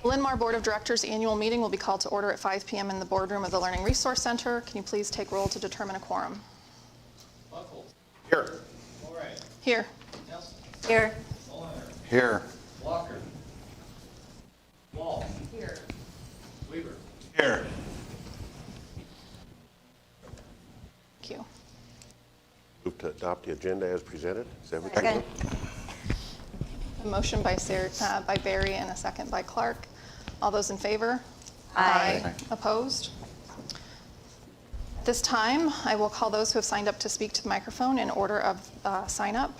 Linn-Mar Board of Directors annual meeting will be called to order at 5 p.m. in the boardroom of the Learning Resource Center. Can you please take roll to determine a quorum? Buckles. Here. Moray. Here. Nelson. Here. Mulliner. Here. Walker. Wall. Here. Weaver. Here. Thank you. Move to adopt the agenda as presented. Is that what Second. you're doing? A motion by Barry and a second by Clark. All those in favor? Aye. Opposed? This time, I will call those who have signed up to speak to the microphone in order of sign up.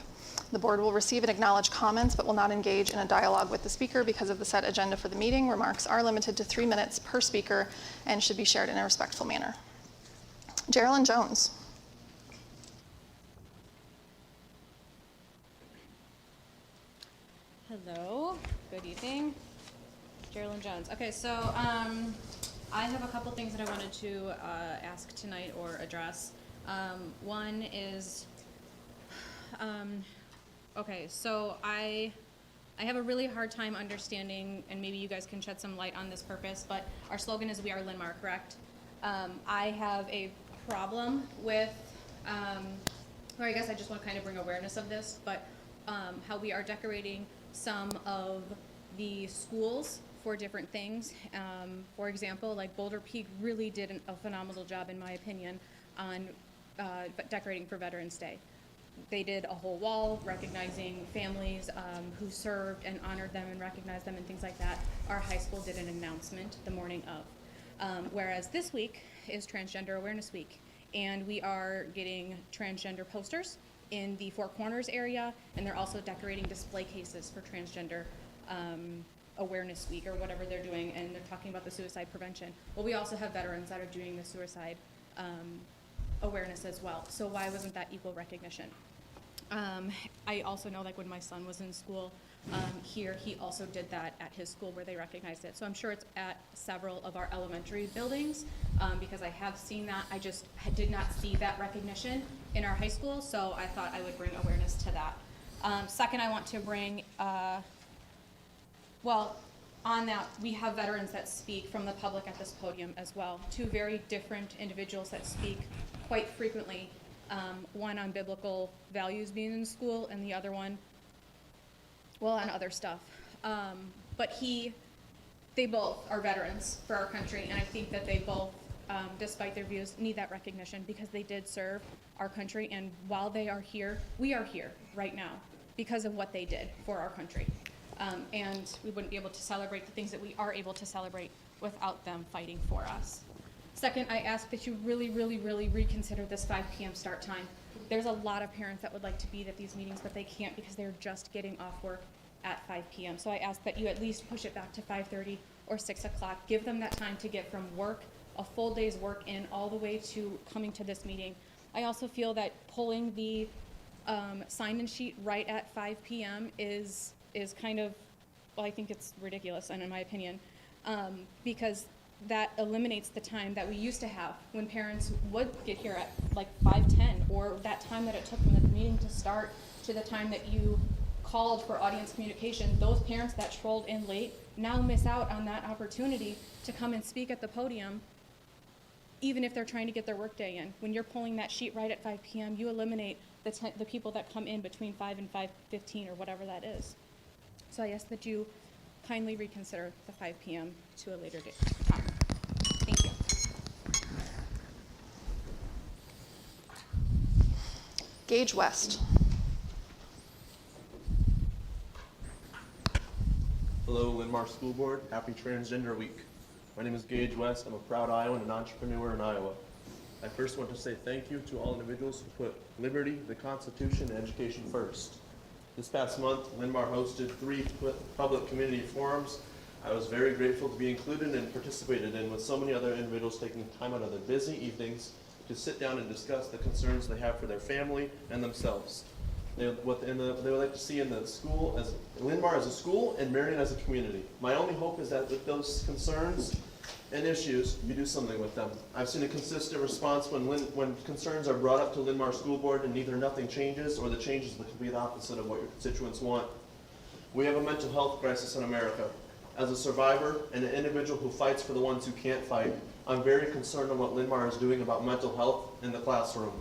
The board will receive and acknowledge comments, but will not engage in a dialogue with the speaker because of the set agenda for the meeting. Remarks are limited to 3 minutes per speaker and should be shared in a respectful manner. Geraldine Jones. Hello, good evening. Geraldine Jones. Okay, so I have a couple things that I wanted to ask tonight or address. One is, okay, so I have a really hard time understanding, and maybe you guys can shed some light on this purpose, but our slogan is "We are Linn-Mar," correct? I have a problem with, or I guess I just want to kind of bring awareness of this, but how we are decorating some of the schools for different things. For example, like Boulder Peak really did a phenomenal job, in my opinion, on decorating for Veterans Day. They did a whole wall recognizing families who served and honored them and recognized them and things like that. Our high school did an announcement the morning of. Whereas this week is Transgender Awareness Week, and we are getting transgender posters in the Four Corners area, and they're also decorating display cases for Transgender Awareness Week or whatever they're doing, and they're talking about the suicide prevention. Well, we also have veterans that are doing the suicide awareness as well. So why wasn't that equal recognition? I also know, like, when my son was in school here, he also did that at his school where they recognized it. So I'm sure it's at several of our elementary buildings because I have seen that. I just did not see that recognition in our high school, so I thought I would bring awareness to that. Second, I want to bring, well, on that, we have veterans that speak from the public at this podium as well. Two very different individuals that speak quite frequently. One on biblical values being in school, and the other one, well, on other stuff. But they both are veterans for our country, and I think that they both, despite their views, need that recognition because they did serve our country, and while they are here, we are here right now because of what they did for our country. And we wouldn't be able to celebrate the things that we are able to celebrate without them fighting for us. Second, I ask that you really, really, really reconsider this 5 p.m. start time. There's a lot of parents that would like to be at these meetings, but they can't because they're just getting off work at 5 p.m. So I ask that you at least push it back to 5:30 or 6 o'clock. Give them that time to get from work, a full day's work in, all the way to coming to this meeting. I also feel that pulling the sign-in sheet right at 5 p.m. is kind of, well, I think it's ridiculous, and in my opinion, because that eliminates the time that we used to have when parents would get here at like 5:10, or that time that it took from the meeting to start to the time that you called for audience communication. Those parents that trolled in late now miss out on that opportunity to come and speak at the podium, even if they're trying to get their workday in. When you're pulling that sheet right at 5 p.m., you eliminate the people that come in between 5 and 5:15 or whatever that is. So I ask that you kindly reconsider the 5 p.m. to a later date time. Thank you. Gage West. Hello, Linn-Mar School Board. Happy Transgender Week. My name is Gage West. I'm a proud Iowan and entrepreneur in Iowa. I first want to say thank you to all individuals who put liberty, the Constitution, and education first. This past month, Linn-Mar hosted 3 public community forums. I was very grateful to be included and participated in with so many other individuals taking time out of their busy evenings to sit down and discuss the concerns they have for their family and themselves. They would like to see in the school, as Linn-Mar as a school and Marion as a community. My only hope is that with those concerns and issues, you do something with them. I've seen a consistent response when concerns are brought up to Linn-Mar School Board and either nothing changes or the changes are the complete opposite of what your constituents want. We have a mental health crisis in America. As a survivor and an individual who fights for the ones who can't fight, I'm very concerned on what Linn-Mar is doing about mental health in the classroom.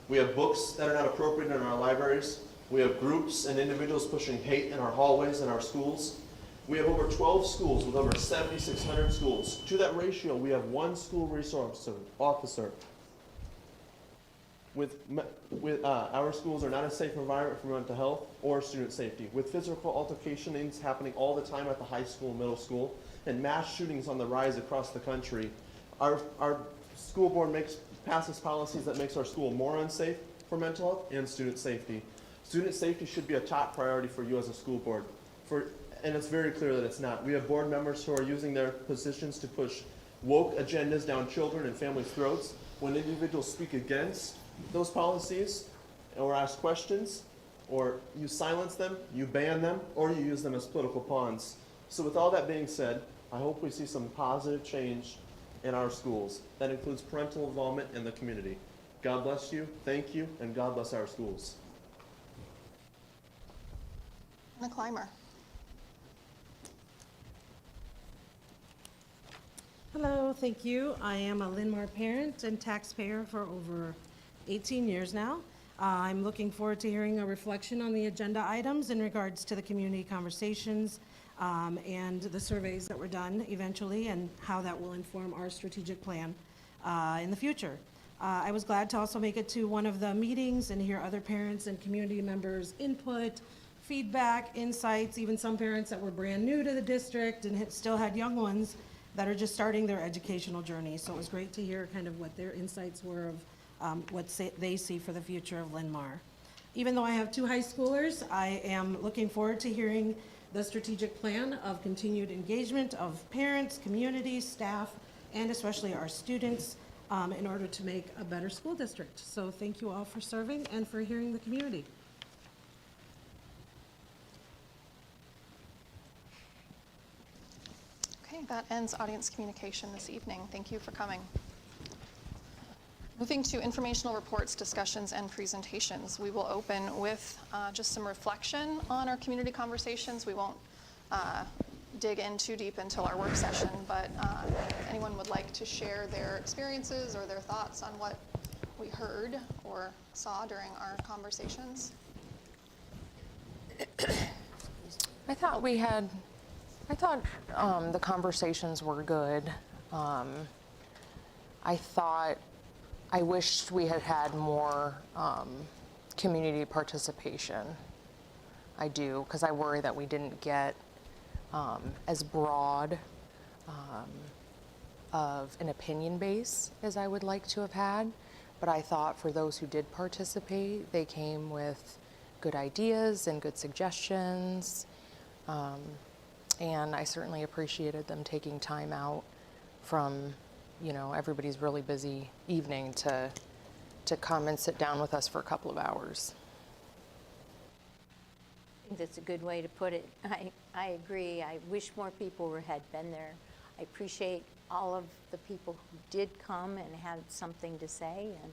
We have books that are not appropriate in our libraries. We have groups and individuals pushing hate in our hallways and our schools. We have over 12 schools with over 7,600 schools. To that ratio, we have one school resource officer. Our schools are not a safe environment for mental health or student safety. With physical altercations happening all the time at the high school and middle school, and mass shootings on the rise across the country, our school board passes policies that makes our school more unsafe for mental health and student safety. Student safety should be a top priority for you as a school board. And it's very clear that it's not. We have board members who are using their positions to push woke agendas down children and families' throats. When individuals speak against those policies or ask questions, or you silence them, you ban them, or you use them as political pawns. So with all that being said, I hope we see some positive change in our schools. That includes parental involvement in the community. God bless you, thank you, and God bless our schools. Anna Clymer. Hello, thank you. I am a Linn-Mar parent and taxpayer for over 18 years now. I'm looking forward to hearing a reflection on the agenda items in regards to the community conversations and the surveys that were done eventually, and how that will inform our strategic plan in the future. I was glad to also make it to one of the meetings and hear other parents and community members' input, feedback, insights, even some parents that were brand new to the district and still had young ones that are just starting their educational journey. So it was great to hear kind of what their insights were of what they see for the future of Linn-Mar. Even though I have 2 high schoolers, I am looking forward to hearing the strategic plan of continued engagement of parents, communities, staff, and especially our students in order to make a better school district. So thank you all for serving and for hearing the community. Okay, that ends audience communication this evening. Thank you for coming. Moving to informational reports, discussions, and presentations. We will open with just some reflection on our community conversations. We won't dig in too deep until our work session, but if anyone would like to share their experiences or their thoughts on what we heard or saw during our conversations. I thought the conversations were good. I wished we had had more community participation. I do, because I worry that we didn't get as broad of an opinion base as I would like to have had. But I thought for those who did participate, they came with good ideas and good suggestions. And I certainly appreciated them taking time out from, everybody's really busy evening to come and sit down with us for a couple of hours. I think that's a good way to put it. I agree. I wish more people had been there. I appreciate all of the people who did come and had something to say and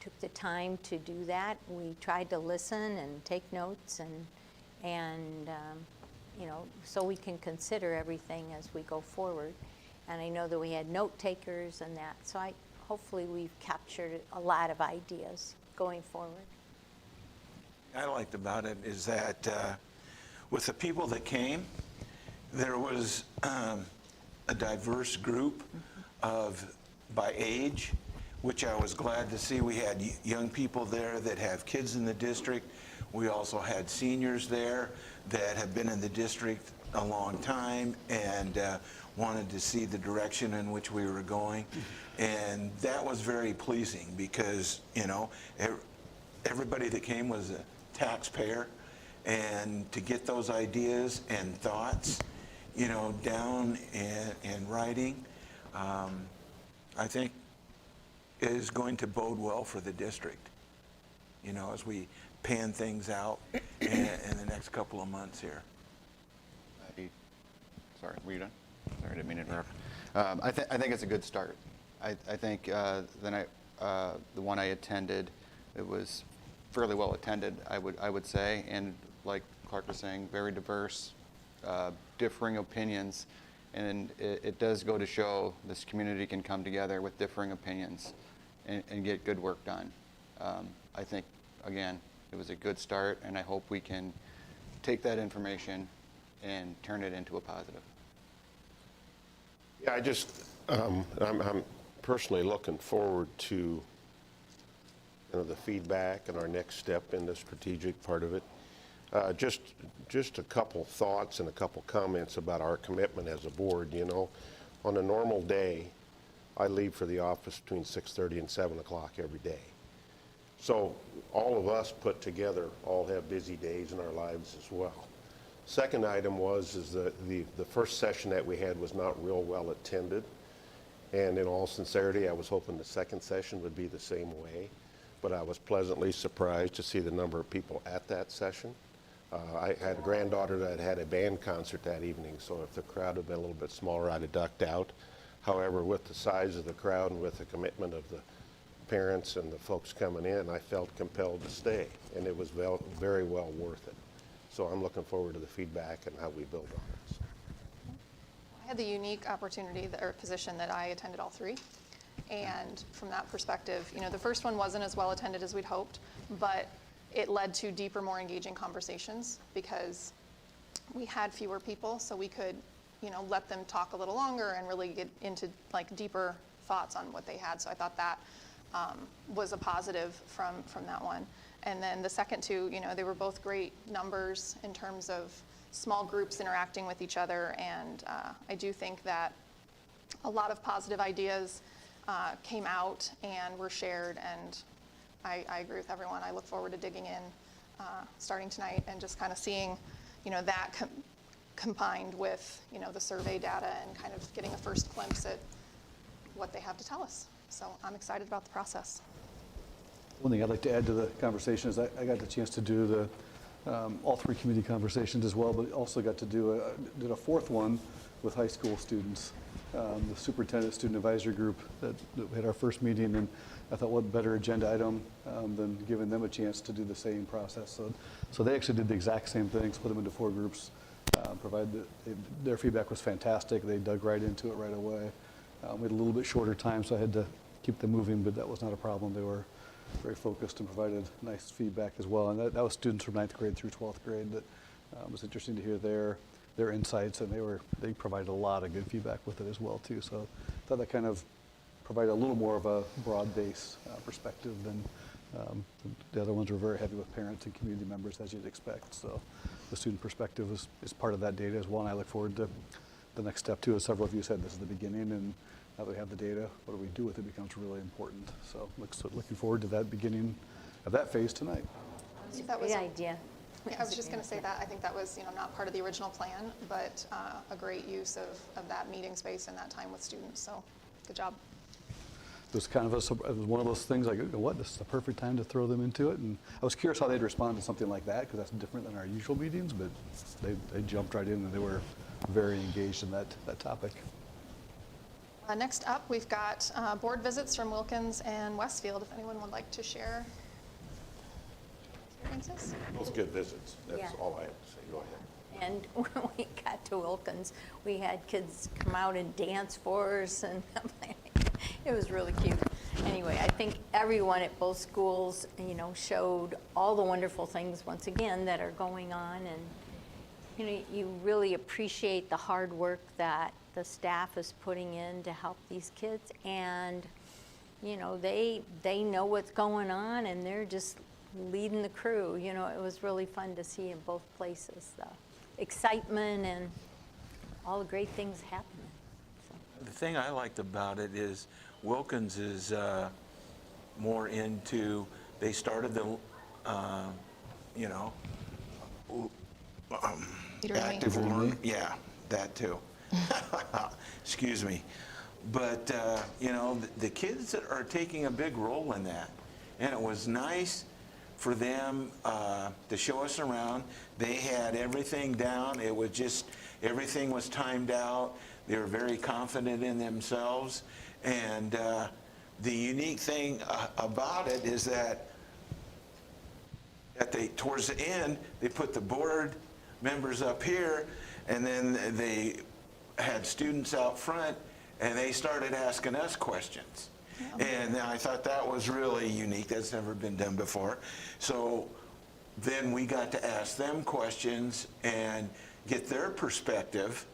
took the time to do that. We tried to listen and take notes and so we can consider everything as we go forward. And I know that we had note takers and that, so hopefully we've captured a lot of ideas going forward. I liked about it is that with the people that came, there was a diverse group by age, which I was glad to see. We had young people there that have kids in the district. We also had seniors there that have been in the district a long time and wanted to see the direction in which we were going. And that was very pleasing because, everybody that came was a taxpayer, and to get those ideas and thoughts, down in writing, I think is going to bode well for the district, as we pan things out in the next couple of months here. Sorry, were you done? Sorry, I didn't mean to interrupt. I think it's a good start. I think the one I attended, it was fairly well attended, I would say, and like Clark was saying, very diverse, differing opinions, and it does go to show this community can come together with differing opinions and get good work done. I think, again, it was a good start, and I hope we can take that information and turn it into a positive. Yeah, I'm personally looking forward to the feedback and our next step in the strategic part of it. Just a couple thoughts and a couple comments about our commitment as a board. On a normal day, I leave for the office between 6:30 and 7 o'clock every day. So all of us put together all have busy days in our lives as well. Second item is that the first session that we had was not real well attended. And in all sincerity, I was hoping the second session would be the same way. But I was pleasantly surprised to see the number of people at that session. I had a granddaughter that had a band concert that evening, so if the crowd had been a little bit smaller, I'd have ducked out. However, with the size of the crowd and with the commitment of the parents and the folks coming in, I felt compelled to stay, and it was very well worth it. So I'm looking forward to the feedback and how we build on it. I had the unique opportunity or position that I attended all three. And from that perspective, the first one wasn't as well attended as we'd hoped, but it led to deeper, more engaging conversations because we had fewer people, so we could, let them talk a little longer and really get into deeper thoughts on what they had. So I thought that was a positive from that one. And then the second two, they were both great numbers in terms of small groups interacting with each other. And I do think that a lot of positive ideas came out and were shared. And I agree with everyone. I look forward to digging in starting tonight and just kind of seeing, that combined with, the survey data and kind of getting a first glimpse at what they have to tell us. So I'm excited about the process. One thing I'd like to add to the conversation is I got the chance to do all three committee conversations as well, but also got to did a fourth one with high school students, the superintendent student advisory group that we had our first meeting, and I thought what better agenda item than giving them a chance to do the same process. So they actually did the exact same thing, split them into 4 groups, their feedback was fantastic. They dug right into it right away. We had a little bit shorter time, so I had to keep them moving, but that was not a problem. They were very focused and provided nice feedback as well. And that was students from 9th grade through 12th grade. That was interesting to hear their insights, and they provided a lot of good feedback with it as well too. So I thought that kind of provided a little more of a broad-based perspective than the other ones were very heavy with parents and community members, as you'd expect. So the student perspective is part of that data as well, and I look forward to the next step too. As several of you said, this is the beginning, and now that we have the data, what do we do with it becomes really important. So looking forward to that beginning of that phase tonight. That was Great idea. Yeah, I was just going to say that. I think that was, not part of the original plan, but a great use of that meeting space and that time with students. So good job. It was kind of it was one of those things like, what, this is the perfect time to throw them into it. And I was curious how they'd respond to something like that, because that's different than our usual meetings, but they jumped right in and they were very engaged in that topic. Next up, we've got board visits from Wilkins and Westfield, if anyone would like to share experiences. Both good visits. That's Yeah. all I have to say. Go ahead. And when we got to Wilkins, we had kids come out and dance for us, and it was really cute. Anyway, I think everyone at both schools, showed all the wonderful things once again that are going on, and you really appreciate the hard work that the staff is putting in to help these kids, and they know what's going on, and they're just leading the crew. It was really fun to see in both places the excitement and all the great things happening. The thing I liked about it is Wilkins is more into, they started the, active learning. Yeah, that too. Excuse me. But, the kids are taking a big role in that. And it was nice for them to show us around. They had everything down. It was just, everything was timed out. They were very confident in themselves. And the unique thing about it is that towards the end, they put the board members up here, And then they had students out front, and they started asking us questions. And I thought that was really unique. That's never been done before. So then we got to ask them questions and get their perspective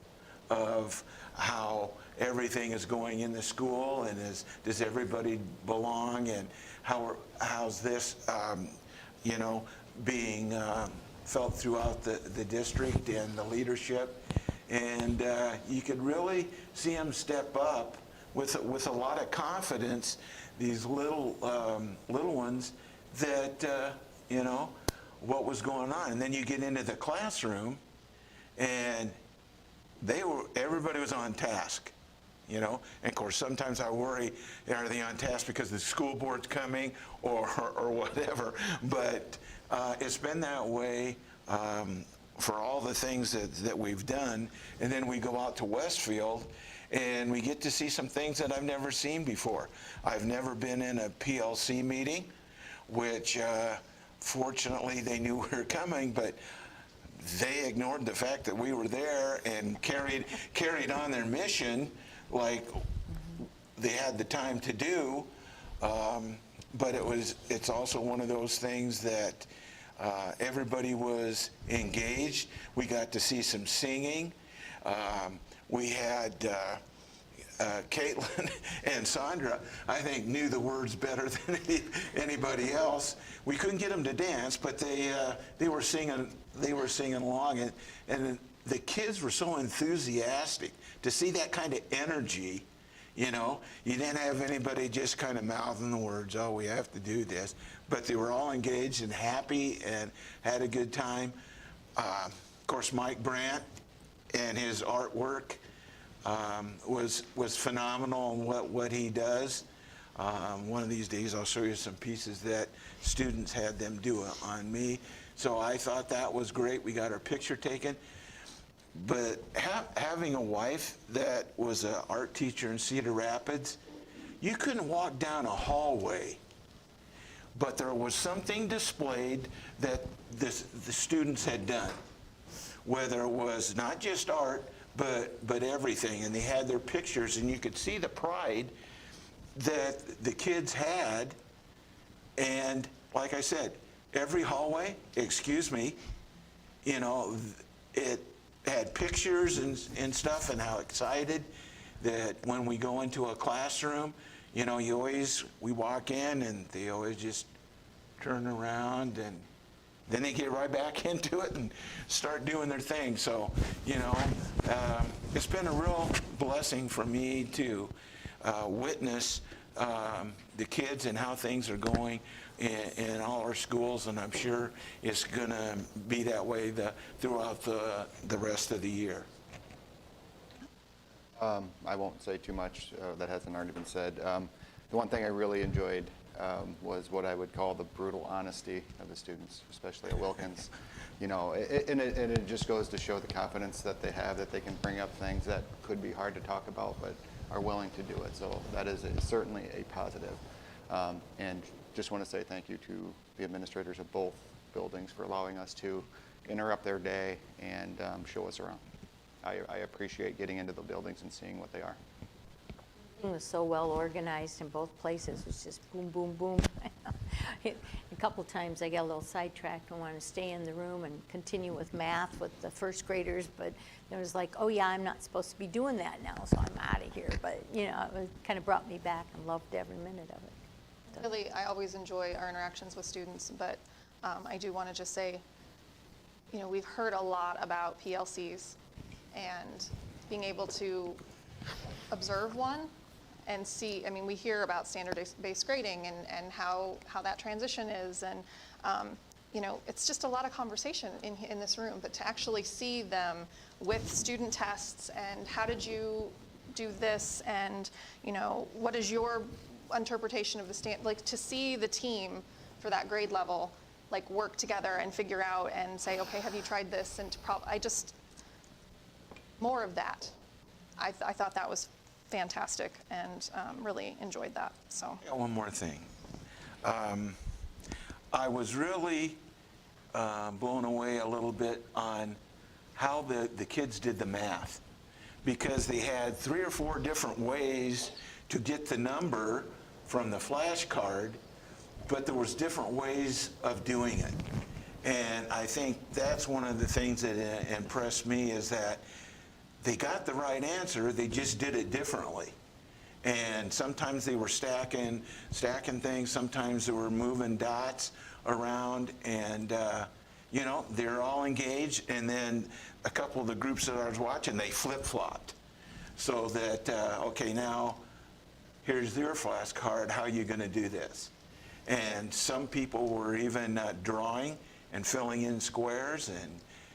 of how everything is going in the school, and does everybody belong, and how's this being felt throughout the district and the leadership. And you could really see them step up with a lot of confidence, these little ones, that what was going on. And then you get into the classroom, and everybody was on task. And of course, sometimes I worry, are they on task because the school board's coming or whatever? But it's been that way for all the things that we've done. And then we go out to Westfield, and we get to see some things that I've never seen before. I've never been in a PLC meeting, which fortunately they knew we were coming, but they ignored the fact that we were there and carried on their mission like they had the time to do. But it's also one of those things that everybody was engaged. We got to see some singing. We had Caitlin and Sandra, I think, knew the words better than anybody else. We couldn't get them to dance, but they were singing along, and the kids were so enthusiastic to see that kind of energy. You didn't have anybody just kind of mouthing the words, oh, we have to do this. But they were all engaged and happy and had a good time. Of course, Mike Brandt and his artwork was phenomenal in what he does. One of these days I'll show you some pieces that students had them do on me. So I thought that was great. We got our picture taken. But having a wife that was an art teacher in Cedar Rapids, you couldn't walk down a hallway, but there was something displayed that the students had done, whether it was not just art, but everything. And they had their pictures, and you could see the pride that the kids had. And like I said, every hallway, it had pictures and stuff, and how excited that when we go into a classroom, we walk in and they always just turn around, and then they get right back into it and start doing their thing. So, it's been a real blessing for me to witness the kids and how things are going in all our schools, and I'm sure it's going to be that way throughout the rest of the year. I won't say too much that hasn't already been said. The one thing I really enjoyed was what I would call the brutal honesty of the students, especially at Wilkins. And it just goes to show the confidence that they have, that they can bring up things that could be hard to talk about, but are willing to do it. So that is certainly a positive. And just want to say thank you to the administrators of both buildings for allowing us to interrupt their day and show us around. I appreciate getting into the buildings and seeing what they are. It was so well organized in both places. It was just boom, boom, boom. A couple times I got a little sidetracked and wanted to stay in the room and continue with math with the first graders, but it was like, oh yeah, I'm not supposed to be doing that now, so I'm out of here. But it kind of brought me back, and loved every minute of it. Really, I always enjoy our interactions with students, but I do want to just say, we've heard a lot about PLCs, and being able to observe one and see, we hear about standard-based grading and how that transition is, and it's just a lot of conversation in this room, but to actually see them with student tests, and how did you do this, and what is your interpretation of the to see the team for that grade level work together and figure out and say, okay, have you tried this, and more of that. I thought that was fantastic, and really enjoyed that. So Yeah, one more thing. I was really blown away a little bit on how the kids did the math, because they had 3 or 4 different ways to get the number from the flashcard, but there was different ways of doing it. And I think that's one of the things that impressed me, is that they got the right answer, they just did it differently. And sometimes they were stacking things, sometimes they were moving dots around, and you know, they're all engaged. And then a couple of the groups that I was watching, they flip-flopped. So that, okay, now here's your flashcard, how are you going to do this? And some people were even drawing and filling in squares, and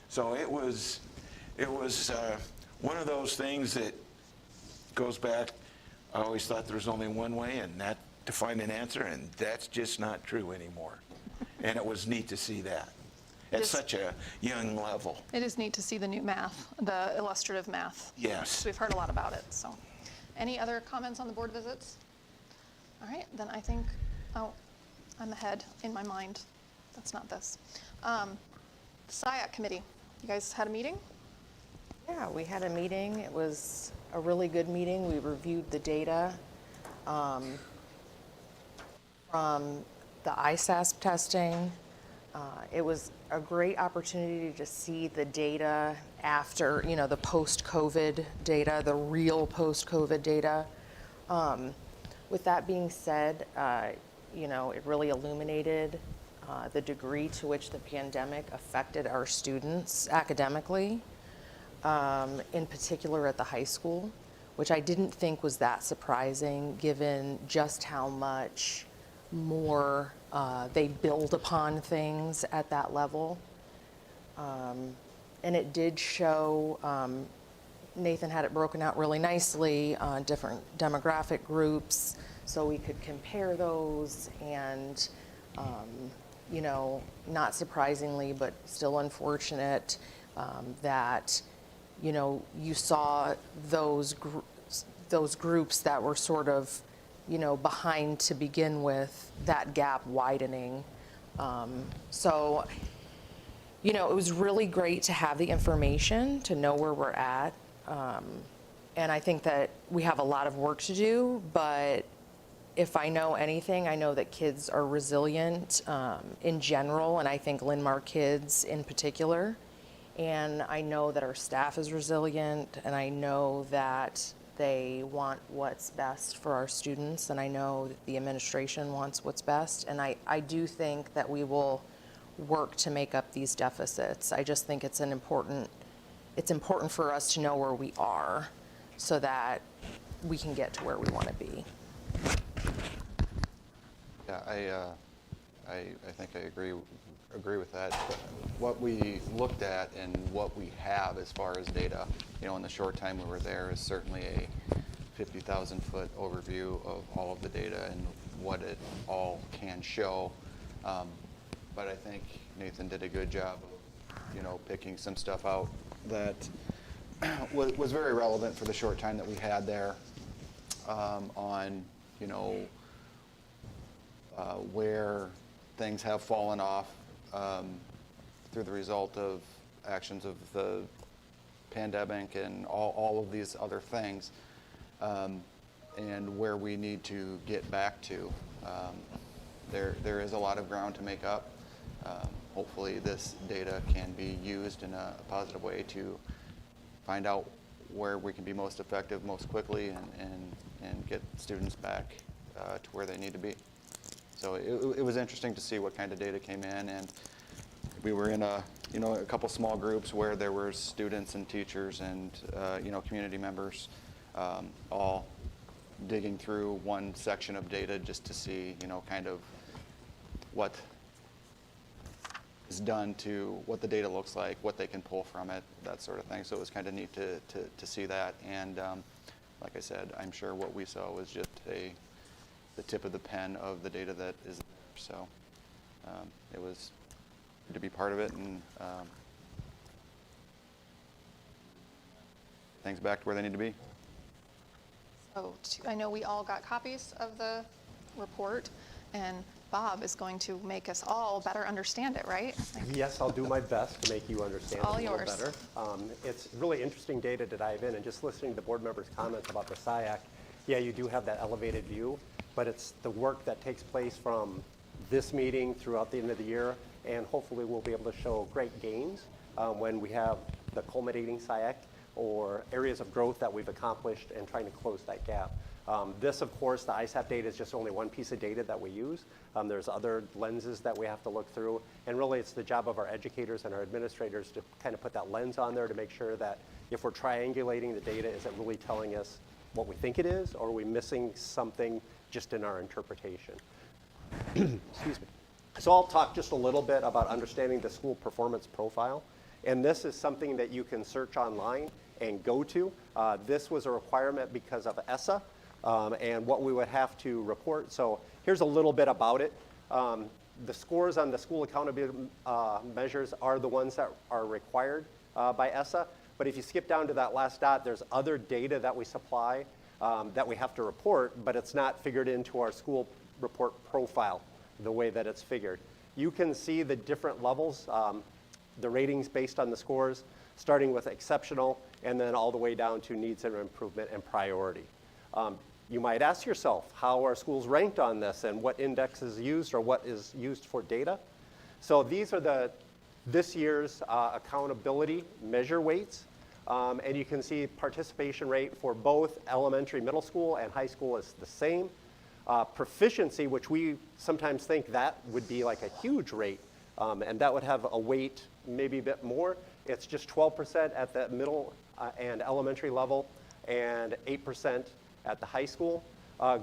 so it was one of those things that goes back. I always thought there was only one way, and that to find an answer, and that's just not true anymore. And it was neat to see that at such a young level. It is neat to see the new math, the illustrative math. Yes. We've heard a lot about it, so. Any other comments on the board visits? All right, then I think, oh, I'm ahead in my mind. That's not this. SIAC committee, you guys had a meeting? Yeah, we had a meeting. It was a really good meeting. We reviewed the data from the ISASP testing. It was a great opportunity to see the data after, you know, the post-COVID data, the real post-COVID data. With that being said, you know, it really illuminated the degree to which the pandemic affected our students academically, in particular at the high school, which I didn't think was that surprising given just how much more they build upon things at that level. And it did show, Nathan had it broken out really nicely on different demographic groups, so we could compare those. And you know, not surprisingly, but still unfortunate, that, you know, you saw those groups that were sort of, you know, behind to begin with, that gap widening. So, you know, it was really great to have the information, to know where we're at. And I think that we have a lot of work to do, but if I know anything, I know that kids are resilient in general, and I think Linn-Mar kids in particular. And I know that our staff is resilient, and I know that they want what's best for our students, and I know that the administration wants what's best. And I do think that we will work to make up these deficits. I just think it's important for us to know where we are so that we can get to where we want to be. Yeah, I think I agree with that. But what we looked at and what we have as far as data, you know, in the short time we were there, is certainly a 50,000-foot overview of all of the data and what it all can show. But I think Nathan did a good job of, you know, picking some stuff out that was very relevant for the short time that we had there, on, you know, where things have fallen off through the result of actions of the pandemic and all of these other things, and where we need to get back to. There is a lot of ground to make up. Hopefully this data can be used in a positive way to find out where we can be most effective most quickly and get students back to where they need to be. So it was interesting to see what kind of data came in, and we were in a couple small groups where there were students and teachers and community members all digging through one section of data just to see kind of what is done to what the data looks like, what they can pull from it, that sort of thing. So it was kind of neat to see that. And like I said, I'm sure what we saw was just the tip of the pen of the data that is there. So it was good to be part of it, and things back to where they need to be. So I know we all got copies of the report, and Bob is going to make us all better understand it, right? Yes, I'll do my best to make you understand it All a little yours. better. It's really interesting data to dive in, and just listening to the board members' comments about the SIAC, yeah, you do have that elevated view, but it's the work that takes place from this meeting throughout the end of the year, and hopefully we'll be able to show great gains when we have the culminating SIAC or areas of growth that we've accomplished and trying to close that gap. This, of course, the ISAP data is just only one piece of data that we use. There's other lenses that we have to look through, and really it's the job of our educators and our administrators to kind of put that lens on there to make sure that if we're triangulating the data, is it really telling us what we think it is, or are we missing something just in our interpretation? Excuse me. So I'll talk just a little bit about understanding the school performance profile, and this is something that you can search online and go to. This was a requirement because of ESSA. And what we would have to report. So here's a little bit about it. The scores on the school accountability measures are the ones that are required by ESSA. But if you skip down to that last dot, there's other data that we supply that we have to report, but it's not figured into our school report profile the way that it's figured. You can see the different levels, the ratings based on the scores, starting with exceptional and then all the way down to needs and improvement and priority. You might ask yourself, how are schools ranked on this and what index is used or what is used for data? So these are this year's accountability measure weights. And you can see participation rate for both elementary, middle school, and high school is the same. Proficiency, which we sometimes think that would be like a huge rate, and that would have a weight maybe a bit more. It's just 12% at the middle and elementary level and 8% at the high school.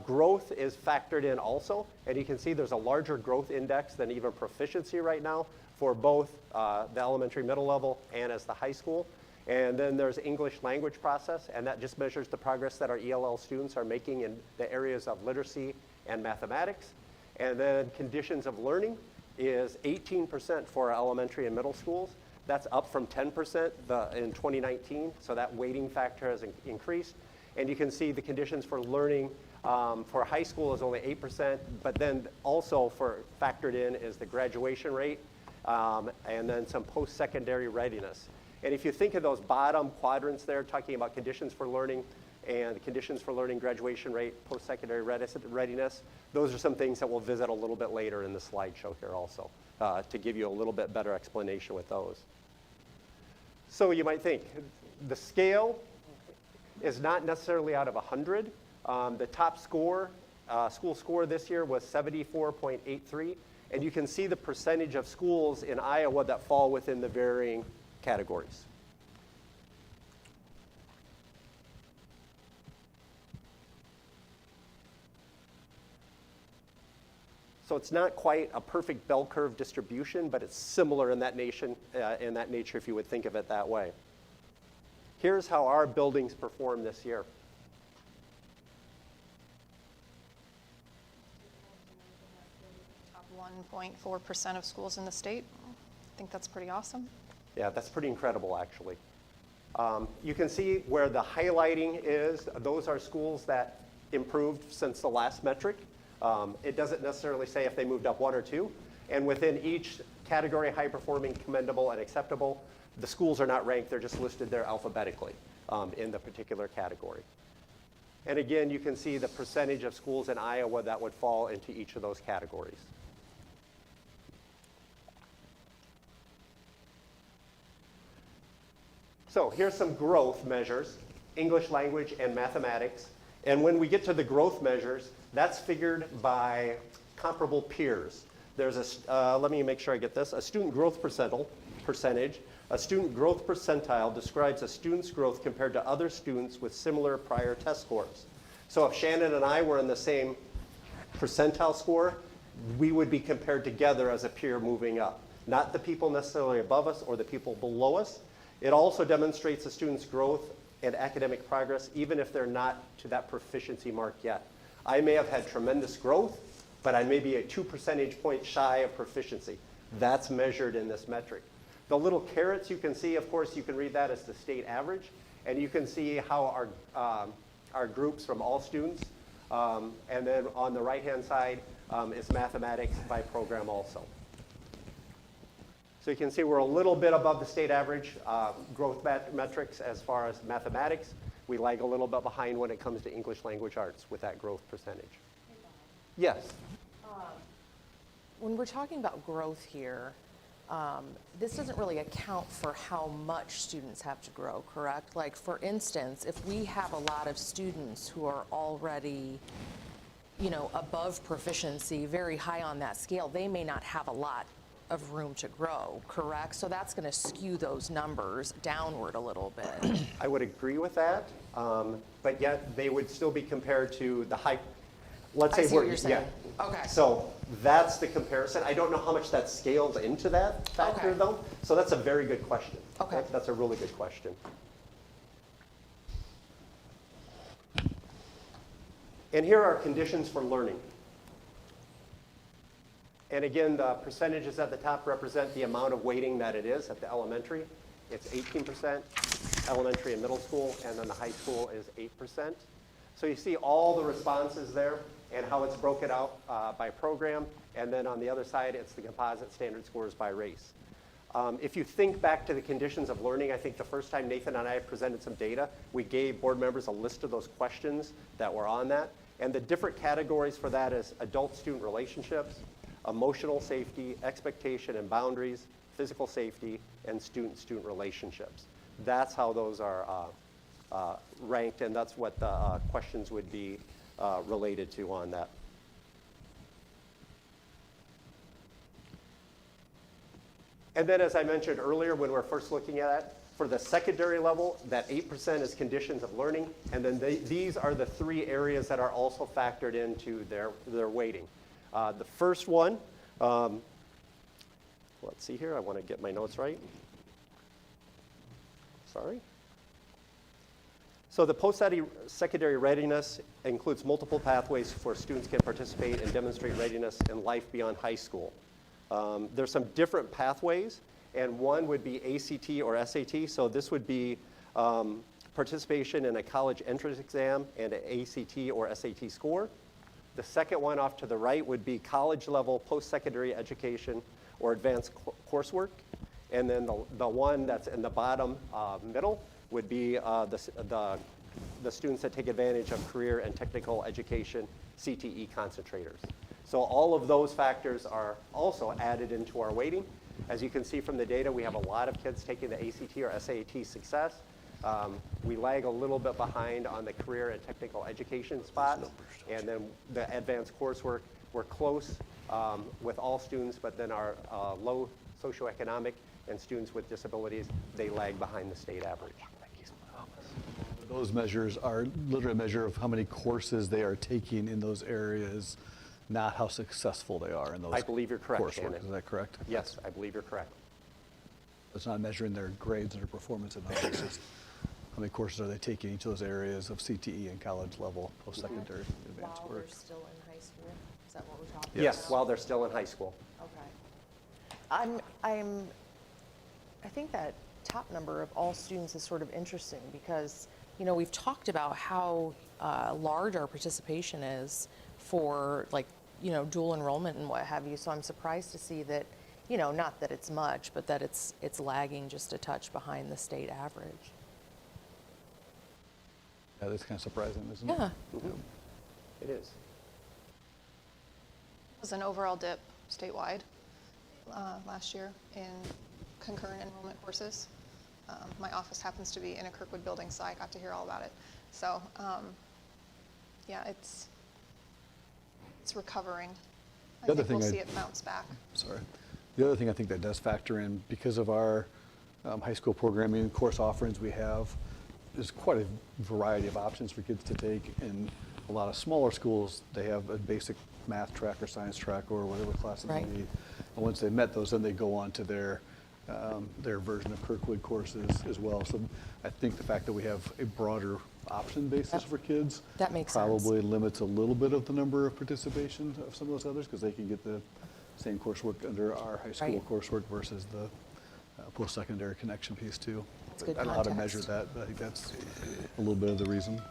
Growth is factored in also, and you can see there's a larger growth index than even proficiency right now for both the elementary middle level and as the high school. And then there's English language process, and that just measures the progress that our ELL students are making in the areas of literacy and mathematics. And then conditions of learning is 18% for our elementary and middle schools. That's up from 10% in 2019, so that weighting factor has increased. And you can see the conditions for learning for high school is only 8%, but then also factored in is the graduation rate and then some post-secondary readiness. And if you think of those bottom quadrants there, talking about conditions for learning and conditions for learning, graduation rate, post-secondary readiness, those are some things that we'll visit a little bit later in the slideshow here also to give you a little bit better explanation with those. So you might think the scale is not necessarily out of 100. The top score, school score this year was 74.83, and you can see the percentage of schools in Iowa that fall within the varying categories. So it's not quite a perfect bell curve distribution, but it's similar in that nature if you would think of it that way. Here's how our buildings perform this year. Top 1.4% of schools in the state. I think that's pretty awesome. Yeah, that's pretty incredible, actually. You can see where the highlighting is. Those are schools that improved since the last metric. It doesn't necessarily say if they moved up 1 or 2. And within each category, high performing, commendable, and acceptable, the schools are not ranked. They're just listed there alphabetically in the particular category. And again, you can see the percentage of schools in Iowa that would fall into each of those categories. So here's some growth measures, English language and mathematics. And when we get to the growth measures, that's figured by comparable peers. There's let me make sure I get this, a student growth percentage. A student growth percentile describes a student's growth compared to other students with similar prior test scores. So if Shannon and I were in the same percentile score, we would be compared together as a peer moving up, not the people necessarily above us or the people below us. It also demonstrates a student's growth and academic progress, even if they're not to that proficiency mark yet. I may have had tremendous growth, but I may be a 2 percentage points shy of proficiency. That's measured in this metric. The little carrots you can see, of course, you can read that as the state average, and you can see how our groups from all students, and then on the right-hand side, is mathematics by program also. So you can see we're a little bit above the state average growth metrics as far as mathematics. We lag a little bit behind when it comes to English language arts with that growth percentage. Yes? When we're talking about growth here, this doesn't really account for how much students have to grow, correct? Like, for instance, if we have a lot of students who are already, you know, above proficiency, very high on that scale, they may not have a lot of room to grow, correct? So that's going to skew those numbers downward a little bit. I would agree with that, but yet they would still be compared to the high, let's say I see what you're saying. Okay. So that's the comparison. I don't know how much that scales into that factor Okay. though. So that's a very good question. Okay. That's a really good question. And here are conditions for learning. And again, the percentages at the top represent the amount of weighting that it is at the elementary. It's 18%, elementary and middle school, and then the high school is 8%. So you see all the responses there and how it's broken out by program. And then on the other side, it's the composite standard scores by race. If you think back to the conditions of learning, I think the first time Nathan and I presented some data, we gave board members a list of those questions that were on that. And the different categories for that is adult-student relationships, emotional safety, expectation and boundaries, physical safety, and student-student relationships. That's how those are ranked, and that's what the questions would be related to on that. And then, as I mentioned earlier, when we're first looking at it, for the secondary level, that 8% is conditions of learning, and then these are the 3 areas that are also factored into their weighting. The first one, let's see here, I want to get my notes right. Sorry. So the post-secondary readiness includes multiple pathways for students can participate and demonstrate readiness in life beyond high school. There's some different pathways, and one would be ACT or SAT. So this would be participation in a college entrance exam and an ACT or SAT score. The second one off to the right would be college-level post-secondary education or advanced coursework. And then the one that's in the bottom middle would be the students that take advantage of career and technical education CTE concentrators. So all of those factors are also added into our weighting. As you can see from the data, we have a lot of kids taking the ACT or SAT success. We lag a little bit behind on the career and technical education spot. And then the advanced coursework, we're close with all students, but then our low socioeconomic and students with disabilities, they lag behind the state average. Those measures are literally a measure of how many courses they are taking in those areas, not how successful they are in those. I believe you're correct, coursework. Shannon. Is that correct? Yes, I believe you're correct. It's not measuring their grades and their performance in those. It's just how many courses are they taking in each of those areas of CTE and college level, post-secondary, advanced While work. they're still in high school? Is that what we're talking about? Yes, while they're still in high school. Okay. I think that top number of all students is sort of interesting because, you know, we've talked about how large our participation is for, like, you know, dual enrollment and what have you. So I'm surprised to see that, you know, not that it's much, but that it's lagging just a touch behind the state average. Yeah, that's kind of surprising, isn't it? Yeah. It is. It was an overall dip statewide last year in concurrent enrollment courses. My office happens to be in a Kirkwood building, so I got to hear all about it. So, yeah, it's recovering. I The other think we'll thing see it bounce back. Sorry. The other thing I think that does factor in, because of our high school programming and course offerings we have, there's quite a variety of options for kids to take. In a lot of smaller schools, they have a basic math track or science track or whatever class it may Right. be. And once they've met those, then they go on to their version of Kirkwood courses as well. So I think the fact that we have a broader option basis for kids That makes sense. probably limits a little bit of the number of participation of some of those others, because they can get the same coursework under our high school Right. coursework versus the post-secondary connection piece too. That's good I don't know how to measure context. that, but I think that's a little bit of the reason.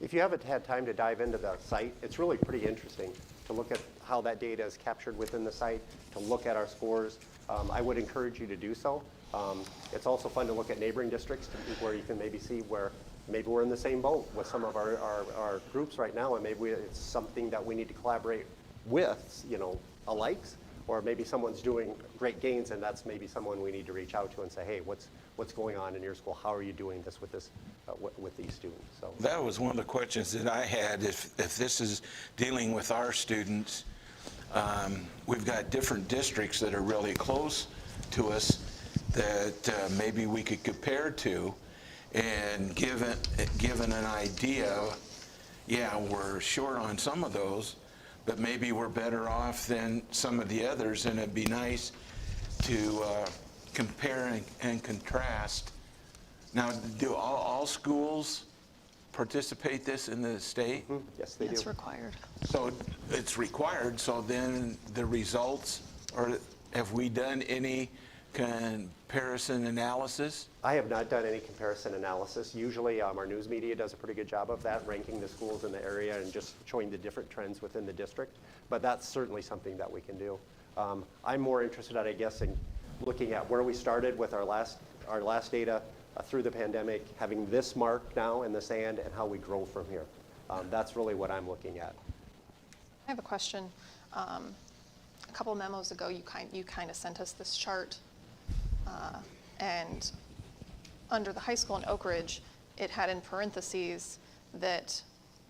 If you haven't had time to dive into the site, it's really pretty interesting to look at how that data is captured within the site, to look at our scores. I would encourage you to do so. It's also fun to look at neighboring districts where you can maybe see where maybe we're in the same boat with some of our groups right now, and maybe it's something that we need to collaborate with, alikes, or maybe someone's doing great gains, and that's maybe someone we need to reach out to and say, hey, what's going on in your school? How are you doing this with these students? So That was one of the questions that I had. If this is dealing with our students, we've got different districts that are really close to us that maybe we could compare to, and given an idea, yeah, we're short on some of those, but maybe we're better off than some of the others, and it'd be nice to compare and contrast. Now, do all schools participate this in the state? yes, they do. It's required. So it's required, so then the results, or have we done any comparison analysis? I have not done any comparison analysis. Usually our news media does a pretty good job of that, ranking the schools in the area and just showing the different trends within the district. But that's certainly something that we can do. I'm more interested, I guess, in looking at where we started with our last data through the pandemic, having this mark now in the sand, and how we grow from here. That's really what I'm looking at. I have a question. A couple memos ago, you kind of sent us this chart, and under the high school in Oak Ridge, it had in parentheses that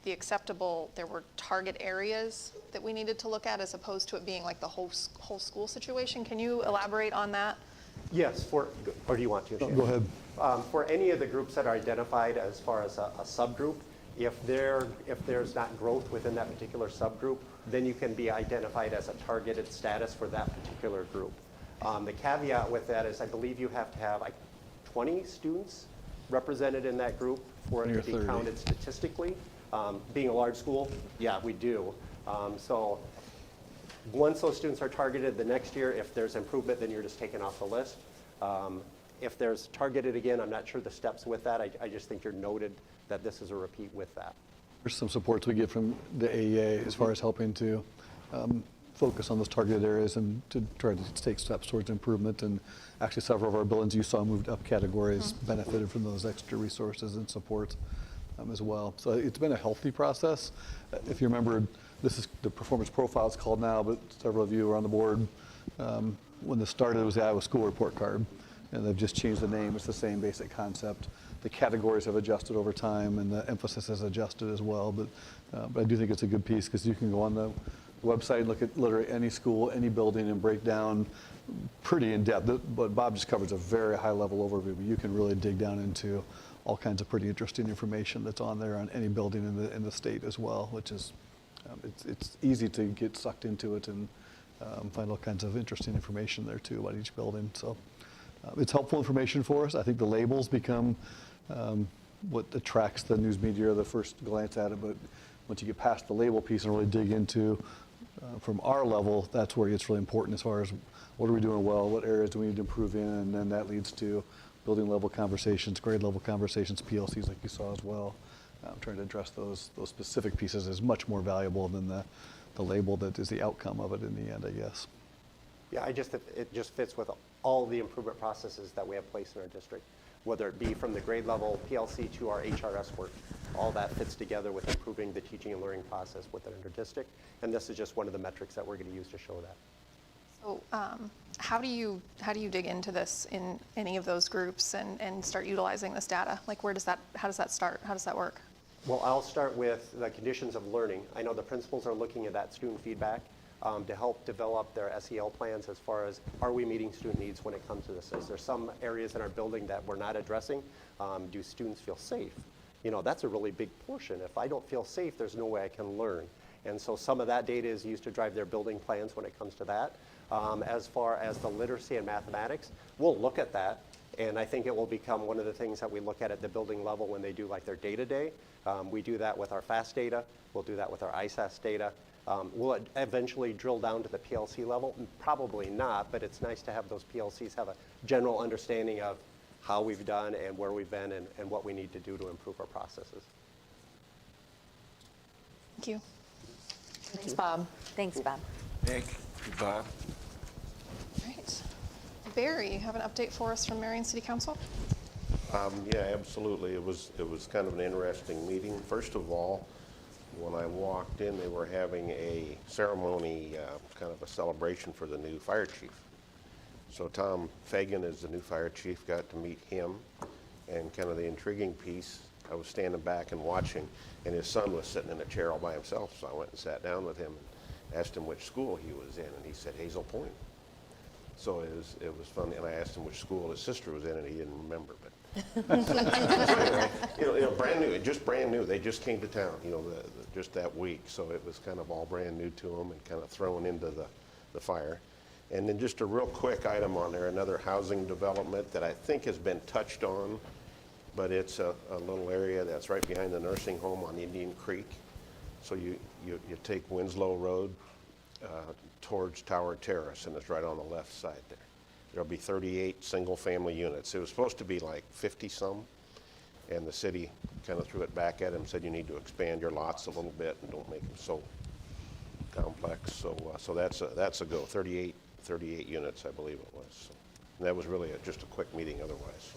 there were target areas that we needed to look at, as opposed to it being like the whole school situation. Can you elaborate on that? Yes, or do you want to? Go ahead. For any of the groups that are identified as far as a subgroup, if there's not growth within that particular subgroup, then you can be identified as a targeted status for that particular group. The caveat with that is I believe you have to have 20 students represented in that group for it to be 30. counted statistically. Being a large school, yeah, we do. So once those students are targeted, the next year, if there's improvement, then you're just taken off the list. If there's targeted again, I'm not sure the steps with that. I just think you're noted that this is a repeat with that. There's some supports we get from the AEA as far as helping to focus on those targeted areas and to try to take steps towards improvement. And actually several of our buildings you saw moved up categories benefited from those extra resources and support as well. So it's been a healthy process. If you remember, this is the performance profile it's called now, but several of you were on the board. When this started, it was the Iowa School Report Card, and they've just changed the name. It's the same basic concept. The categories have adjusted over time, and the emphasis has adjusted as well. But I do think it's a good piece, because you can go on the website and look at literally any school, any building, and break down pretty in depth. But Bob just covers a very high level overview, but you can really dig down into all kinds of pretty interesting information that's on there on any building in the state as well, which is it's easy to get sucked into it and find all kinds of interesting information there too about each building. So it's helpful information for us. I think the labels become what attracts the news media the first glance at it, but once you get past the label piece and really dig into from our level, that's where it's really important as far as what are we doing well, what areas do we need to improve in, and then that leads to building level conversations, grade level conversations, PLCs like you saw as well. Trying to address those specific pieces is much more valuable than the label that is the outcome of it in the end, I guess. Yeah, it just fits with all the improvement processes that we have placed in our district, whether it be from the grade level PLC to our HRS work. All that fits together with improving the teaching and learning process within our district, and this is just one of the metrics that we're going to use to show that. So how do you dig into this in any of those groups and start utilizing this data? Like how does that start? How does that work? Well, I'll start with the conditions of learning. I know the principals are looking at that student feedback to help develop their SEL plans as far as, are we meeting student needs when it comes to this? Is there some areas in our building that we're not addressing? Do students feel safe? That's a really big portion. If I don't feel safe, there's no way I can learn. And so some of that data is used to drive their building plans when it comes to that. As far as the literacy and mathematics, we'll look at that. And I think it will become one of the things that we look at the building level when they do like their day-to-day. We do that with our FAST data. We'll do that with our ISASS data. Will it eventually drill down to the PLC level? Probably not, but it's nice to have those PLCs have a general understanding of how we've done and where we've been and what we need to do to improve our processes. Thank you. Thanks, Bob. Thanks, Bob. Thank you, Bob. All right. Barry, you have an update for us from Marion City Council? Yeah, absolutely. It was kind of an interesting meeting. First of all, when I walked in, they were having a ceremony, kind of a celebration for the new fire chief. So Tom Fagan is the new fire chief, got to meet him, and kind of the intriguing piece, I was standing back and watching, and his son was sitting in a chair all by himself, so I went and sat down with him and asked him which school he was in, and he said Hazel Point. So it was funny, and I asked him which school his sister was in, and he didn't remember, but. So anyway, brand new, just brand new. They just came to town, just that week. So it was kind of all brand new to them and kind of thrown into the fire. And then just a real quick item on there, another housing development that I think has been touched on, but it's a little area that's right behind the nursing home on Indian Creek. So you take Winslow Road towards Tower Terrace, and it's right on the left side there. There'll be 38 single-family units. It was supposed to be like 50-some, and the city kind of threw it back at him, said you need to expand your lots a little bit and don't make them so complex. So that's a go. 38 units, I believe it was. So, and that was really just a quick meeting otherwise.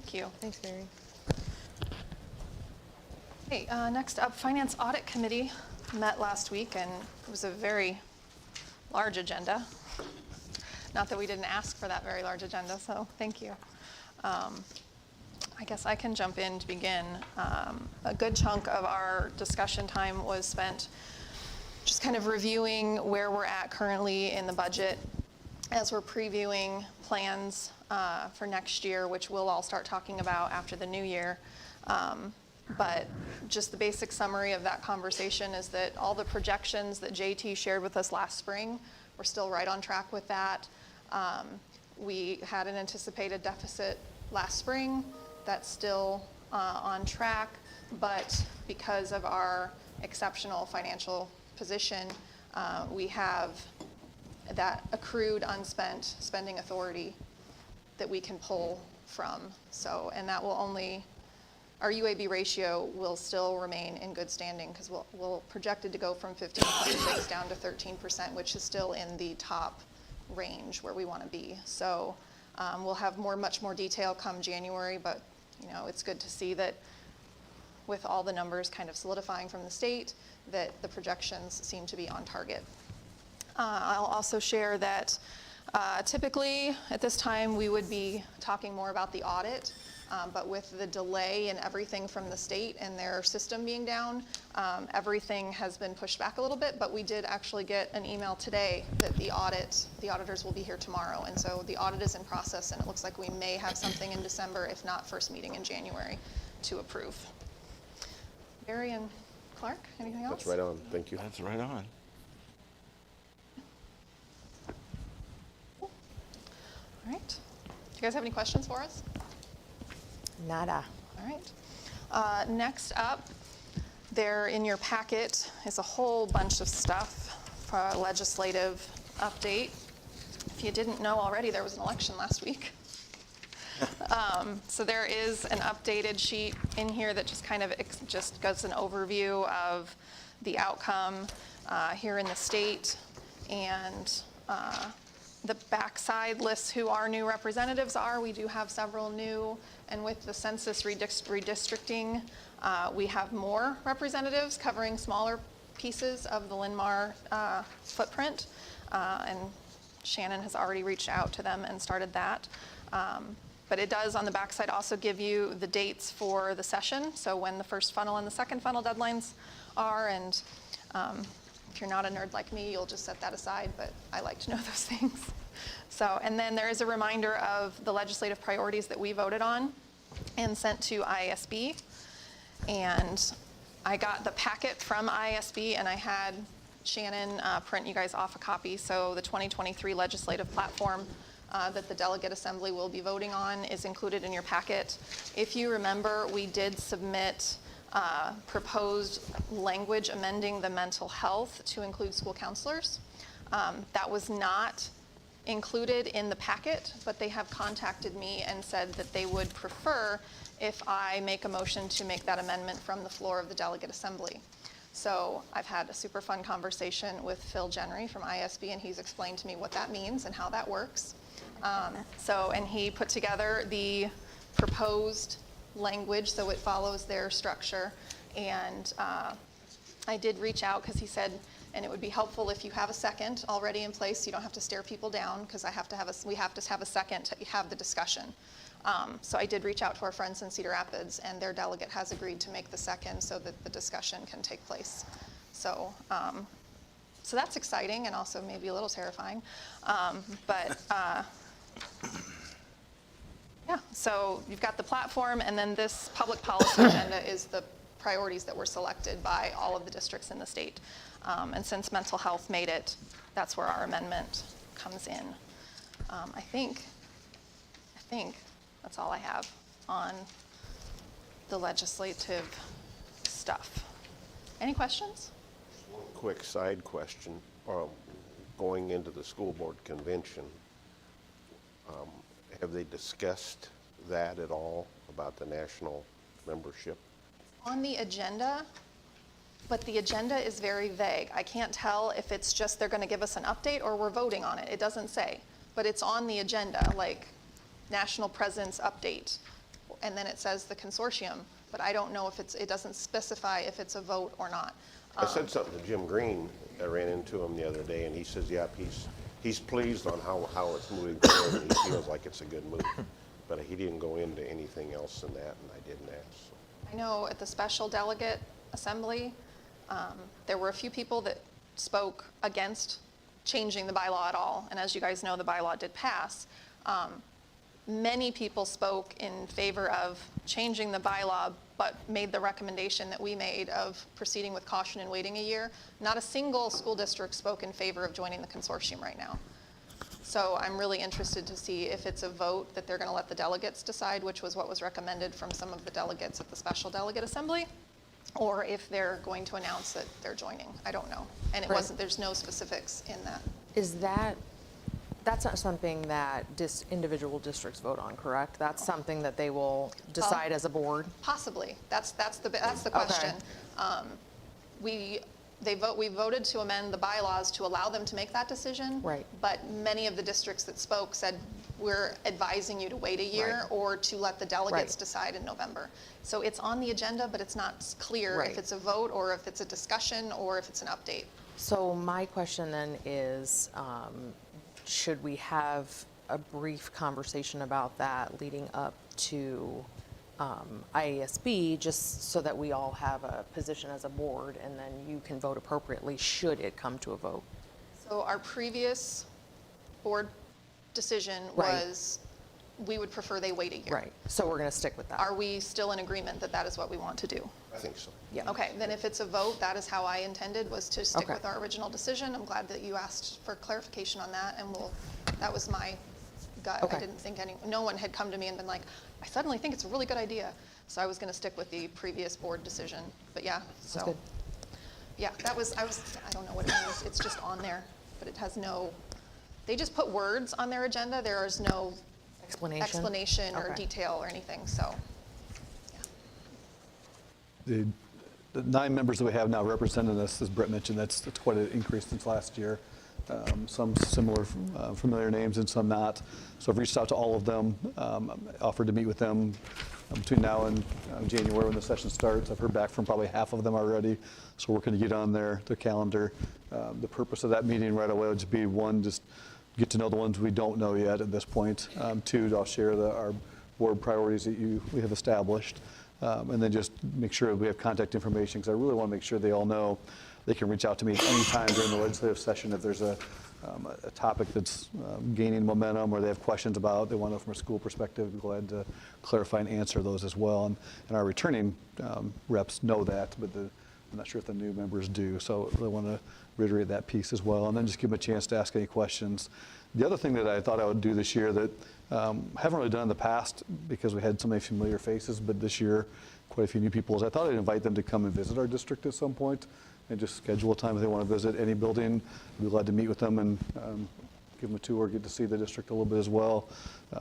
Thank you. Thanks, Barry. Okay, next up, Finance Audit Committee met last week, and it was a very large agenda. Not that we didn't ask for that very large agenda, so thank you. I guess I can jump in to begin. A good chunk of our discussion time was spent just kind of reviewing where we're at currently in the budget as we're previewing plans for next year, which we'll all start talking about after the new year. But just the basic summary of that conversation is that all the projections that JT shared with us last spring, we're still right on track with that. We had an anticipated deficit last spring. That's still on track, but because of our exceptional financial position, we have that accrued unspent spending authority that we can pull from. So, and that will only, our UAB ratio will still remain in good standing because we'll projected to go from 15.6 down to 13%, which is still in the top range where we want to be. So we'll have much more detail come January, but it's good to see that with all the numbers kind of solidifying from the state, that the projections seem to be on target. I'll also share that typically at this time we would be talking more about the audit, but with the delay in everything from the state and their system being down, everything has been pushed back a little bit, but we did actually get an email today that the auditors will be here tomorrow, and so the audit is in process, and it looks like we may have something in December, if not first meeting in January, to approve. Barry and Clark, anything else? That's right on. Thank you. That's right on. All right. Do you guys have any questions for us? Nada. All right. Next up, there in your packet is a whole bunch of stuff for a legislative update. If you didn't know already, there was an election last week. So there is an updated sheet in here that just kind of just gives an overview of the outcome here in the state, and the backside lists who our new representatives are. We do have several new, and with the census redistricting, we have more representatives covering smaller pieces of the Linn-Mar footprint, and Shannon has already reached out to them and started that. But it does on the backside also give you the dates for the session, so when the first funnel and the second funnel deadlines are, and if you're not a nerd like me, you'll just set that aside, but I like to know those things. So, and then there is a reminder of the legislative priorities that we voted on and sent to ISB. And I got the packet from ISB, and I had Shannon print you guys off a copy. So the 2023 legislative platform that the Delegate Assembly will be voting on is included in your packet. If you remember, we did submit proposed language amending the mental health to include school counselors. That was not included in the packet, but they have contacted me and said that they would prefer if I make a motion to make that amendment from the floor of the Delegate Assembly. So I've had a super fun conversation with Phil Genry from ISB, and he's explained to me what that means and how that works. And he put together the proposed language so it follows their structure. And I did reach out because he said, and it would be helpful if you have a second already in place, so you don't have to stare people down, because we have to have a second to have the discussion. So I did reach out to our friends in Cedar Rapids, and their delegate has agreed to make the second so that the discussion can take place. So that's exciting and also maybe a little terrifying. Yeah, so you've got the platform, and then this public policy agenda is the priorities that were selected by all of the districts in the state. And since mental health made it, that's where our amendment comes in. I think that's all I have on the legislative stuff. Any questions? One quick side question. Going into the school board convention, have they discussed that at all about the national membership? On the agenda, but the agenda is very vague. I can't tell if it's just they're going to give us an update or we're voting on it. It doesn't say, but it's on the agenda, like national presence update, and then it says the consortium, but I don't know if it doesn't specify if it's a vote or not. I said something to Jim Green. I ran into him the other day, and he says, yep, he's pleased on how it's moving forward, and he feels like it's a good move. But he didn't go into anything else than that, and I didn't ask. So. I know at the special delegate assembly, there were a few people that spoke against changing the bylaw at all, and as you guys know, the bylaw did pass. Many people spoke in favor of changing the bylaw, but made the recommendation that we made of proceeding with caution and waiting a year. Not a single school district spoke in favor of joining the consortium right now. So I'm really interested to see if it's a vote that they're going to let the delegates decide, which was what was recommended from some of the delegates at the special delegate assembly, or if they're going to announce that they're joining. I don't know. And there's no specifics in that. That's not something that individual districts vote on, correct? That's something that they will decide as a board? Possibly. That's the question. Okay. We voted to amend the bylaws to allow them to make that decision. Right. But many of the districts that spoke said, we're advising you to wait a year Right. or to let the delegates Right. decide in November. So it's on the agenda, but it's not clear Right. if it's a vote or if it's a discussion or if it's an update. So my question then is, should we have a brief conversation about that leading up to IASB, just so that we all have a position as a board, and then you can vote appropriately should it come to a vote? So our previous board decision Right. was we would prefer they wait a year. Right, so we're going to stick with that. Are we still in agreement that that is what we want to do? I think so. Yeah. Okay, then if it's a vote, that is how I intended, was to stick Okay. with our original decision. I'm glad that you asked for clarification on that, and that was my gut. Okay. I didn't think no one had come to me and been like, I suddenly think it's a really good idea. So I was going to stick with the previous board decision, but yeah, so. That's good. Yeah, I don't know what it means. It's just on there, but it has they just put words on their agenda. There is no explanation or Okay. detail or anything, so. The 9 members that we have now representing us, as Brett mentioned, that's quite an increase since last year. Some similar familiar names and some not. So I've reached out to all of them, offered to meet with them between now and January when the session starts. I've heard back from probably half of them already, so we're going to get on their calendar. The purpose of that meeting right away would just be, one, just get to know the ones we don't know yet at this point. 2, I'll share our board priorities that we have established. And then just make sure we have contact information, because I really want to make sure they all know they can reach out to me at any time during the legislative session if there's a topic that's gaining momentum or they have questions about, they want to know from a school perspective. I'm glad to clarify and answer those as well. And our returning reps know that, but I'm not sure if the new members do. So I really want to reiterate that piece as well, and then just give them a chance to ask any questions. The other thing that I thought I would do this year that haven't really done in the past because we had so many familiar faces, but this year quite a few new people, is I thought I'd invite them to come and visit our district at some point and just schedule a time if they want to visit any building. I'd be glad to meet with them and give them a tour, get to see the district a little bit as well.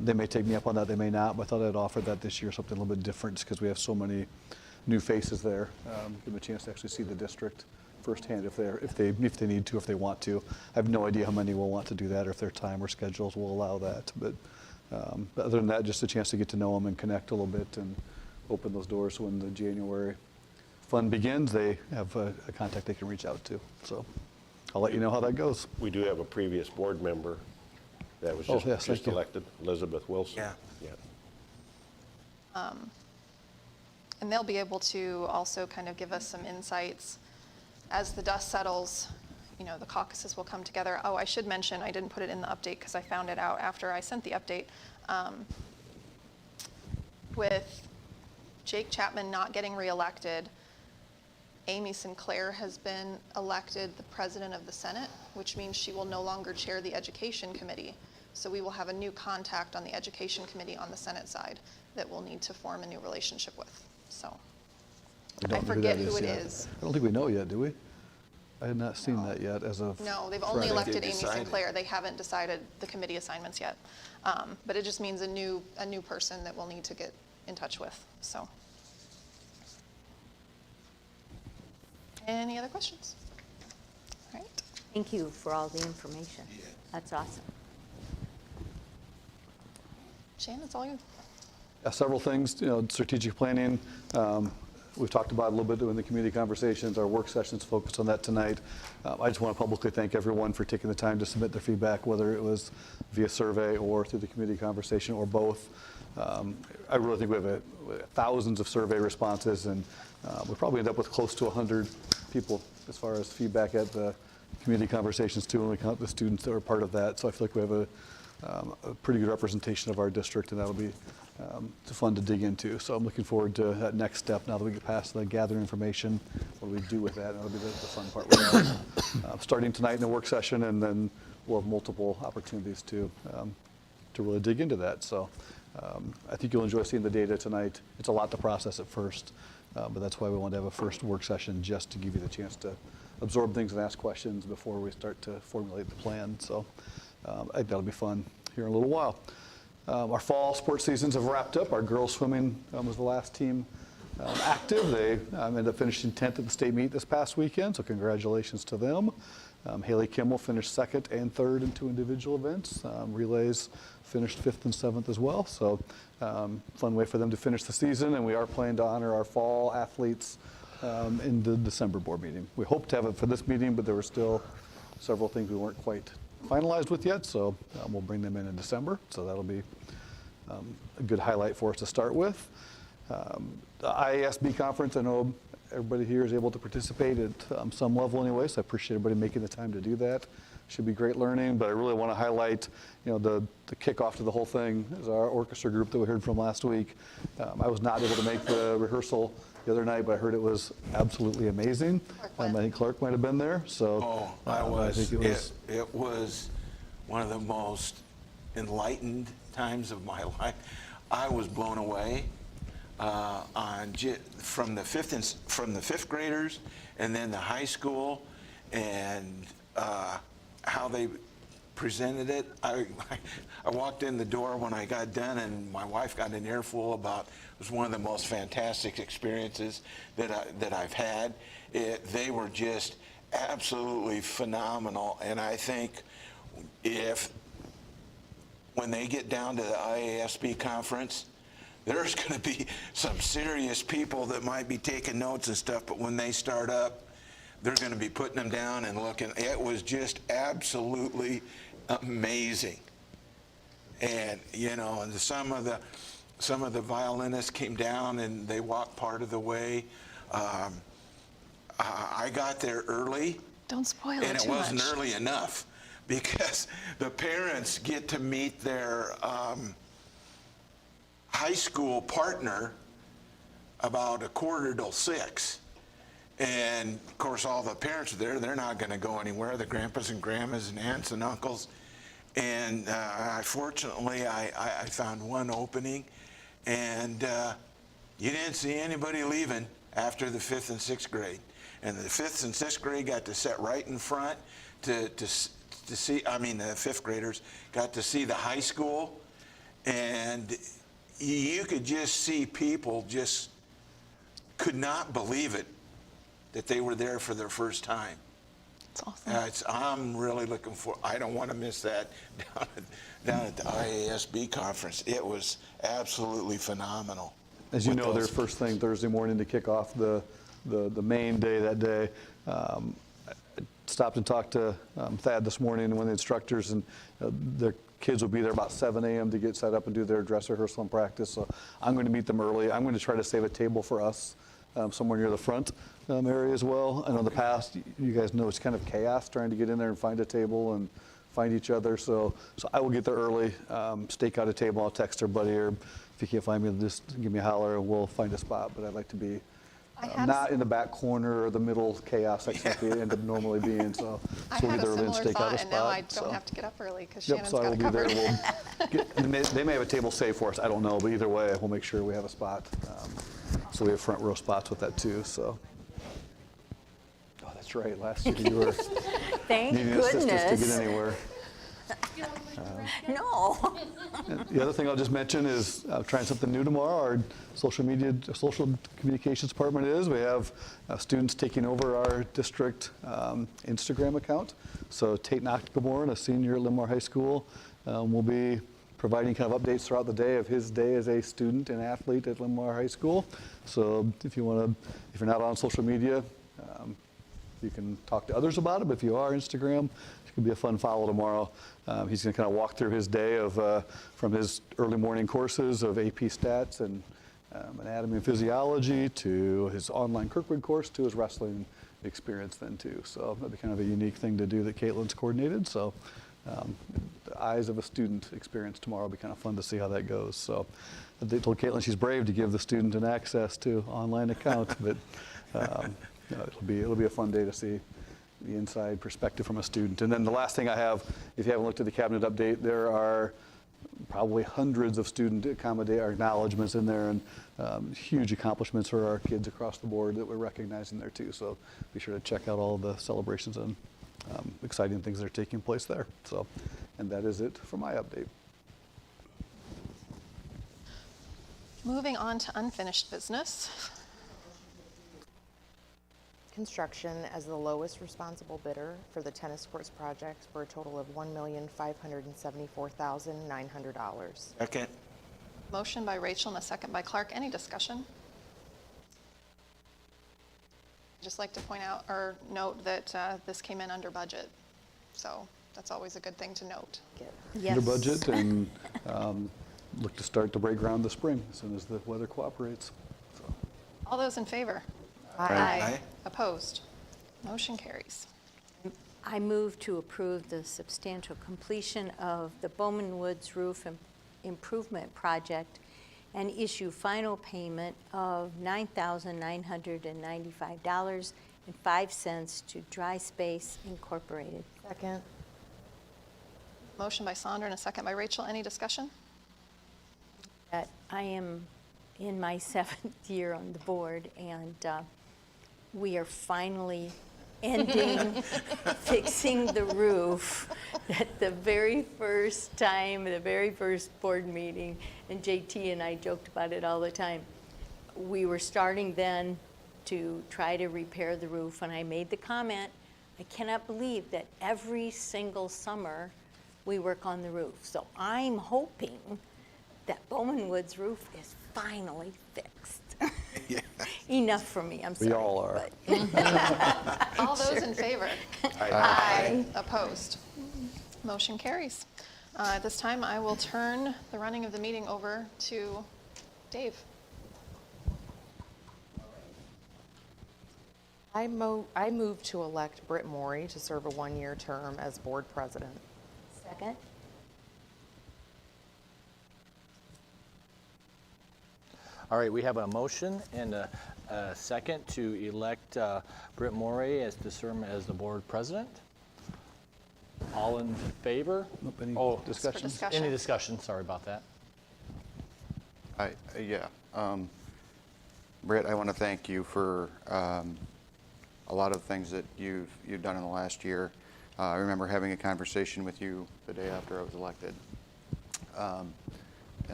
They may take me up on that, they may not, but I thought I'd offer that this year, something a little bit different, because we have so many new faces there, give them a chance to actually see the district firsthand if they need to, if they want to. I have no idea how many will want to do that or if their time or schedules will allow that. But other than that, just a chance to get to know them and connect a little bit and open those doors when the January fun begins. They have a contact they can reach out to. So I'll let you know how that goes. We do have a previous board member that was Oh, yes, just thank you. elected, Elizabeth Wilson. Yeah. And they'll be able to also kind of give us some insights as the dust settles. You know, the caucuses will come together. Oh, I should mention, I didn't put it in the update because I found it out after I sent the update. With Jake Chapman not getting reelected, Amy Sinclair has been elected the president of the Senate, which means she will no longer chair the Education Committee. So we will have a new contact on the Education Committee on the Senate side that we'll need to form a new relationship with. So We don't I know forget that who it yet. is. I don't think we know yet, do we? I had not seen that yet as of No, they've only Friday. elected They Amy decided. Sinclair. They haven't decided the committee assignments yet. But it just means a new person that we'll need to get in touch with, so. Any other questions? All right. Thank you for all the information. That's awesome. Shannon, it's all you. Several things, strategic planning. We've talked about a little bit in the community conversations. Our work sessions focused on that tonight. I just want to publicly thank everyone for taking the time to submit their feedback, whether it was via survey or through the community conversation or both. I really think we have thousands of survey responses, and we'll probably end up with close to 100 people as far as feedback at the community conversations too, when we count the students that were part of that. So I feel like we have a pretty good representation of our district, and that'll be fun to dig into. So I'm looking forward to that next step now that we get past the gathering information. What do we do with that? And that'll be the fun part. Starting tonight in the work session, and then we'll have multiple opportunities to really dig into that. So I think you'll enjoy seeing the data tonight. It's a lot to process at first, but that's why we want to have a first work session, just to give you the chance to absorb things and ask questions before we start to formulate the plan. So I think that'll be fun here in a little while. Our fall sports seasons have wrapped up. Our girls swimming was the last team active. They ended up finishing 10th at the state meet this past weekend, so congratulations to them. Haley Kimmel finished second and third in 2 individual events. Relays finished 5th and 7th as well, so fun way for them to finish the season, and we are planning to honor our fall athletes in the December board meeting. We hope to have it for this meeting, but there were still several things we weren't quite finalized with yet, so we'll bring them in December, so that'll be a good highlight for us to start with. The IASB conference, I know everybody here is able to participate at some level anyway, so I appreciate everybody making the time to do that. Should be great learning, but I really want to highlight, the kickoff to the whole thing is our orchestra group that we heard from last week. I was not able to make the rehearsal the other night, but I heard it was absolutely amazing. I think Clark might have been there, so I was. think it was. It was one of the most enlightened times of my life. I was blown away from the fifth graders, and then the high school, and how they presented it. I walked in the door when I got done, and my wife got an earful about. It was one of the most fantastic experiences that I've had. They were just absolutely phenomenal, and I think when they get down to the IASB conference, there's going to be some serious people that might be taking notes and stuff, but when they start up, they're going to be putting them down and looking. It was just absolutely amazing. And, and some of the violinists came down and they walked part of the way. I got there early. Don't spoil it And it too wasn't much. early enough, because the parents get to meet their high school partner about 5:45. And of course, all the parents are there. They're not going to go anywhere. The grandpas and grandmas and aunts and uncles. And fortunately, I found one opening, and you didn't see anybody leaving after the 5th and 6th grade. And the 5th and 6th grade got to sit right in front to see. The 5th graders got to see the high school, and you could just see people just could not believe it that they were there for their first time. It's awesome. I'm really looking for, I don't want to miss that down at the IASB conference. It was absolutely phenomenal. As you with know, their those- first thing Thursday morning to kick off the main day that day. I stopped and talked to Thad this morning and one of the instructors, and their kids will be there about 7 a.m. to get set up and do their dress rehearsal and practice. So I'm going to meet them early. I'm going to try to save a table for us somewhere near the front area as well. I know in the past, you guys know it's kind of chaos trying to get in there and find a table and find each other. So I will get there early, stake out a table. I'll text her buddy, or if you can't find me, just give me a holler and we'll find a spot. But I'd like to be not in the back corner or the middle chaos like we end up normally being. So I we'll had get a there early and similar stake out a thought, and now I spot. don't So. have to get up early because Yep, Shannon's so I got will it be covered. there. They may have a table saved for us. I don't know, but either way, we'll make sure we have a spot. So we have front row spots with that too. So. Oh, that's right. Last year you were Thank needing assistance to goodness. get anywhere. No. The other thing I'll just mention is trying something new tomorrow. Our social communications department we have students taking over our district Instagram account. So Tate Knockgamore, a senior at Linn-Mar High School, will be providing kind of updates throughout the day of his day as a student and athlete at Linn-Mar High School. So if you're not on social media, you can talk to others about it, but if you are, Instagram, it could be a fun follow tomorrow. He's going to kind of walk through his day from his early morning courses of AP Stats and Anatomy and Physiology to his online Kirkwood course to his wrestling experience then too. So that'd be kind of a unique thing to do that Caitlin's coordinated. So the eyes of a student experience tomorrow will be kind of fun to see how that goes. So they told Caitlin she's brave to give the student an access to online account, but it'll be a fun day to see the inside perspective from a student. And then the last thing I have, if you haven't looked at the cabinet update, there are probably hundreds of student acknowledgements in there, and huge accomplishments for our kids across the board that we're recognizing there too. So be sure to check out all the celebrations and exciting things that are taking place there. So, and that is it for my update. Moving on to unfinished business. Construction as the lowest responsible bidder for the tennis courts project for a total of $1,574,900. Second. Motion by Rachel and a second by Clark. Any discussion? I'd just like to point out or note that this came in under budget. So that's always a good thing to note. Yes. Under budget, and look to start to break ground this spring as soon as the weather cooperates. So. All those in favor? Aye. Opposed? Motion carries. I move to approve the substantial completion of the Bowman Woods Roof Improvement Project and issue final payment of $9,995.05 to Dry Space Incorporated. Second. Motion by Sandra and a second by Rachel. Any discussion? That I am in my 7th year on the board, and we are finally ending fixing the roof at the very first time, the very first board meeting, and JT and I joked about it all the time. We were starting then to try to repair the roof, and I made the comment, I cannot believe that every single summer we work on the roof. So I'm hoping that Bowman Woods roof is finally fixed. Enough for me, I'm sorry. We all are. All those in favor? Aye. Opposed? Motion carries. At this time, I will turn the running of the meeting over to Dave. I move to elect Britt Morey to serve a one-year term as board president. Second? All right, we have a motion and a second to elect Britt Morey to serve as the board president. All in favor? Nope, any Oh, discussion? discussion. Any discussion? Sorry about that. Britt, I want to thank you for a lot of things that you've done in the last year. I remember having a conversation with you the day after I was elected.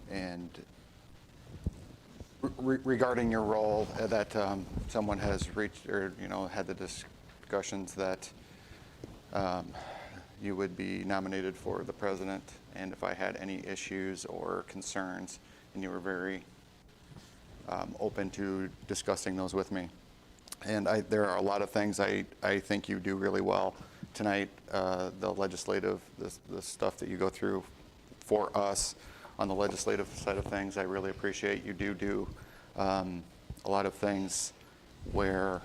And regarding your role, that someone has reached, or, had the discussions that you would be nominated for the president, and if I had any issues or concerns, and you were very open to discussing those with me. And there are a lot of things I think you do really well. Tonight, the legislative, the stuff that you go through for us on the legislative side of things, I really appreciate. You do a lot of things where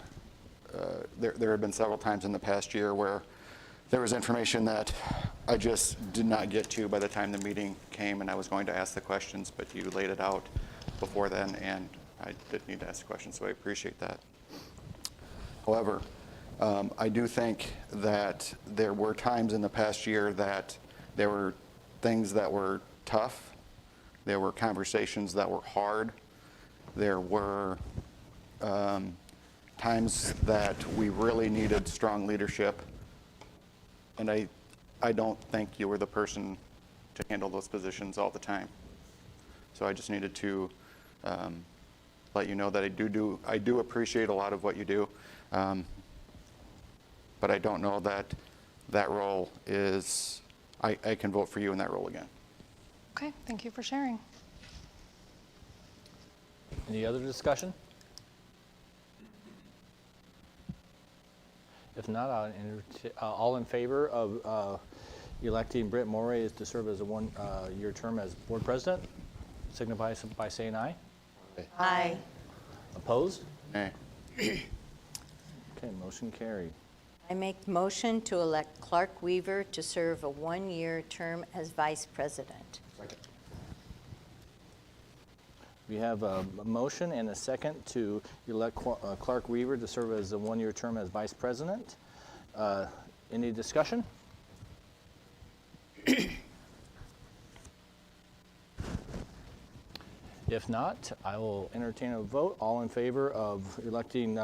there have been several times in the past year where there was information that I just did not get to by the time the meeting came and I was going to ask the questions, but you laid it out before then, and I didn't need to ask the questions, so I appreciate that. However, I do think that there were times in the past year that there were things that were tough. There were conversations that were hard. There were times that we really needed strong leadership. And I don't think you were the person to handle those positions all the time. So I just needed to let you know that I do appreciate a lot of what you do. But I don't know that role is, I can vote for you in that role again. Okay, thank you for sharing. Any other discussion? If not, all in favor of electing Britt Morey to serve as a one-year term as board president, signify by saying aye. Aye. Opposed? Nay. Okay, motion carried. I make motion to elect Clark Weaver to serve a one-year term as vice president. We have a motion and a second to elect Clark Weaver to serve as a one-year term as vice president. Any discussion? If not, I will entertain a vote. All in favor of electing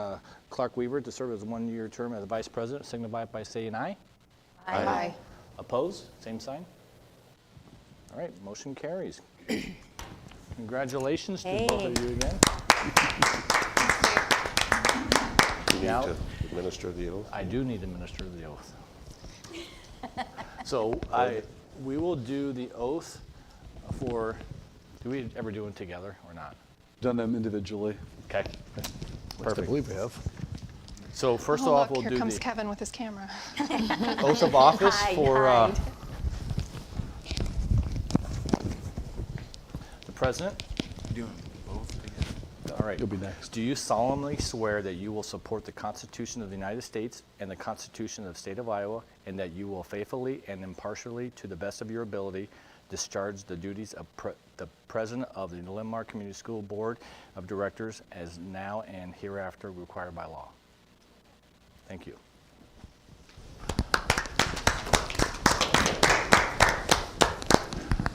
Clark Weaver to serve as a one-year term as vice president, signify by saying aye. Aye. Opposed? Same sign. All right, motion carries. Congratulations to both of you again. You need Now- to administer the oath. I do need to administer the oath. So we will do the oath for, do we ever do them together or not? Done them individually. Okay. I Perfect. believe we have. So first Oh, off, look, we'll here do comes the Kevin with his camera. oath of office Hide, for hide. the president. Doing both together. All right. You'll be next. Do you solemnly swear that you will support the Constitution of the United States and the Constitution of the State of Iowa, and that you will faithfully and impartially, to the best of your ability, discharge the duties of the President of the Linn-Mar Community School Board of Directors as now and hereafter required by law? Thank you.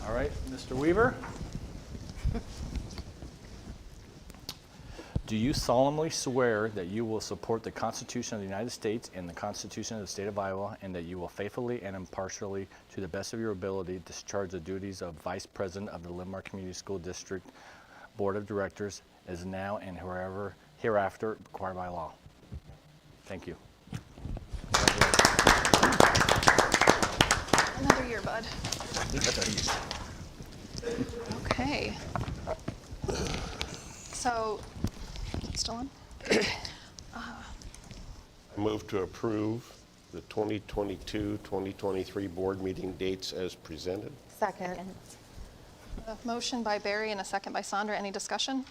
All right, Mr. Weaver. Do you solemnly swear that you will support the Constitution of the United States and the Constitution of the State of Iowa, and that you will faithfully and impartially, to the best of your ability, discharge the duties of Vice President of the Linn-Mar Community School District Board of Directors as now and hereafter required by law? Thank you. Another year, bud. Okay. So, still on? I move to approve the 2022-2023 board meeting dates as presented. Second. A motion by Barry and a second by Sandra. Any discussion?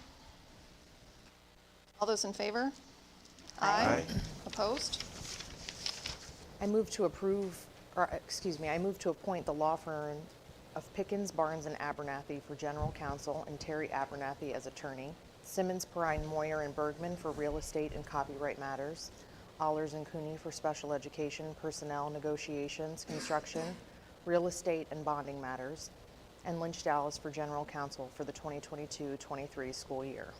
All those in favor? Aye. Opposed? I move to I move to appoint the law firm of Pickens, Barnes, and Abernathy for general counsel and Terry Abernathy as attorney, Simmons, Perrine, Moyer, and Bergman for real estate and copyright matters, Allers and Cooney for special education, personnel, negotiations, construction, real estate, and bonding matters, and Lynch Dallas for general counsel for the 2022-23 school year.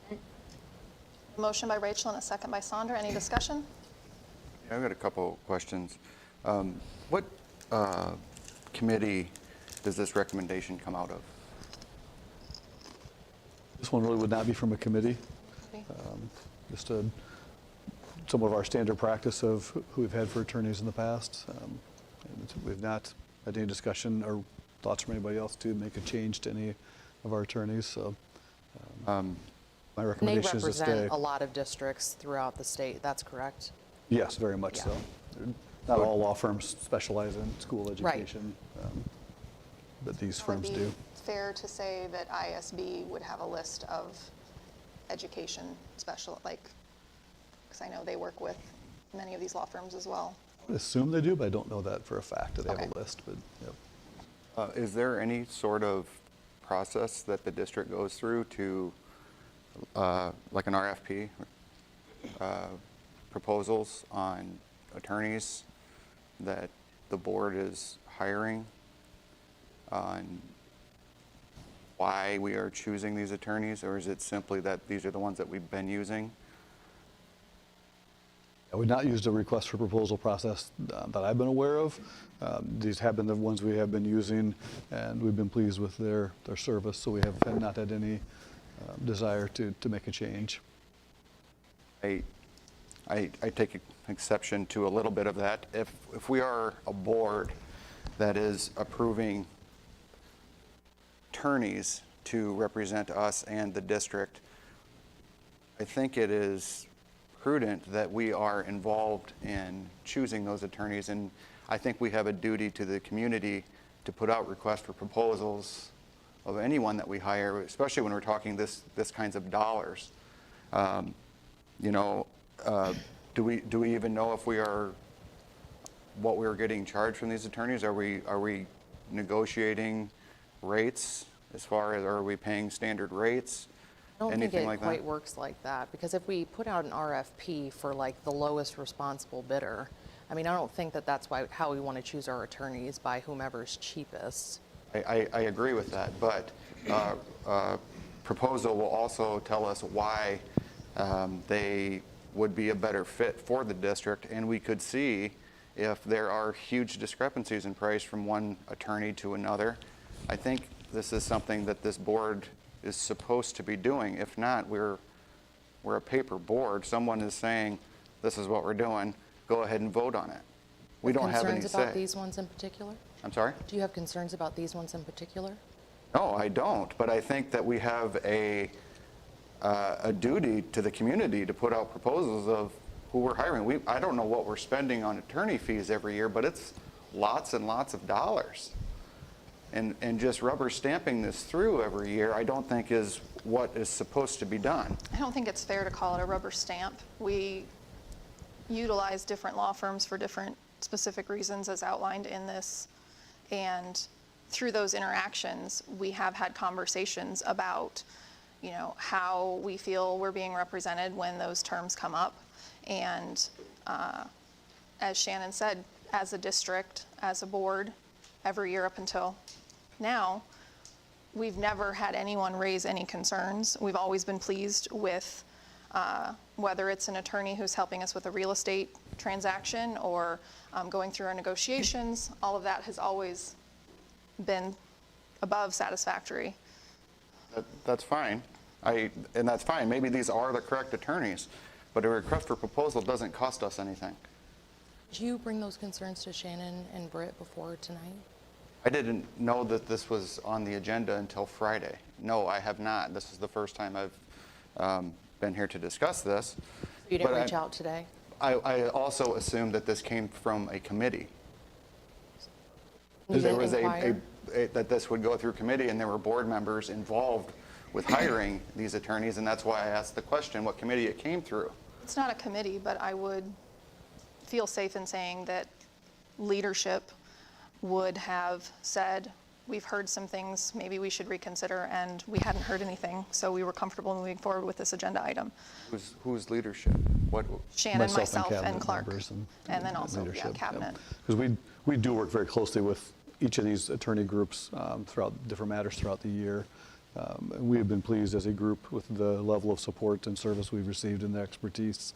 A motion by Rachel and a second by Sandra. Any discussion? I've got a couple questions. What committee does this recommendation come out of? This one really would not be from a committee. Okay. Just some of our standard practice of who we've had for attorneys in the past. And we've not had any discussion or thoughts from anybody else to make a change to any of our attorneys. So my And they recommendation is to stay. represent a lot of districts throughout the state, that's correct? Yes, very much Yeah. so. Not all law firms specialize in school Right. education, but these Would firms it do. be fair to say that ISB would have a list of education special, like, because I know they work with many of these law firms as well. I assume they do, but I don't know that for a fact that they have Okay. a list, but, yep. Is there any sort of process that the district goes through to, like an RFP, proposals on attorneys that the board is hiring, on why we are choosing these attorneys, or is it simply that these are the ones that we've been using? We've not used a request for proposal process that I've been aware of. These have been the ones we have been using, and we've been pleased with their service, so we have not had any desire to make a change. I take exception to a little bit of that. If we are a board that is approving attorneys to represent us and the district, I think it is prudent that we are involved in choosing those attorneys, and I think we have a duty to the community to put out requests for proposals of anyone that we hire, especially when we're talking this kinds of dollars. You know, do we even know if we are what we are getting charged from these attorneys? Are we negotiating rates as far as, are we paying standard rates? I don't think Anything it like quite that? works like that, because if we put out an RFP for like the lowest responsible bidder, I mean, I don't think that that's how we want to choose our attorneys, by whomever's cheapest. I agree with that, but proposal will also tell us why they would be a better fit for the district, and we could see if there are huge discrepancies in price from one attorney to another. I think this is something that this board is supposed to be doing. If not, we're a paper board. Someone is saying, this is what we're doing, go ahead and vote on it. We don't have any Concerns say. about these ones in particular? I'm sorry? Do you have concerns about these ones in particular? No, I don't, but I think that we have a duty to the community to put out proposals of who we're hiring. I don't know what we're spending on attorney fees every year, but it's lots and lots of dollars. And just rubber stamping this through every year, I don't think is what is supposed to be done. I don't think it's fair to call it a rubber stamp. We utilize different law firms for different specific reasons as outlined in this. And through those interactions, we have had conversations about, you know, how we feel we're being represented when those terms come up. And as Shannon said, as a district, as a board, every year up until now, we've never had anyone raise any concerns. We've always been pleased with whether it's an attorney who's helping us with a real estate transaction or going through our negotiations. All of that has always been above satisfactory. That's fine. And that's fine. Maybe these are the correct attorneys, but a request for proposal doesn't cost us anything. Did you bring those concerns to Shannon and Britt before tonight? I didn't know that this was on the agenda until Friday. No, I have not. This is the first time I've been here to discuss this. You didn't But reach out today? I also assumed that this came from a committee. You There didn't was inquire? that this would go through committee, and there were board members involved with hiring these attorneys, and that's why I asked the question, what committee it came through. It's not a committee, but I would feel safe in saying that leadership would have said, we've heard some things, maybe we should reconsider, and we hadn't heard anything, so we were comfortable moving forward with this agenda item. Whose leadership? What? Shannon, myself, and cabinet Clark, members and then also, yeah, leadership, cabinet. Because we do work very closely with each of these attorney groups throughout different matters throughout the year. And we have been pleased as a group with the level of support and service we've received and the expertise,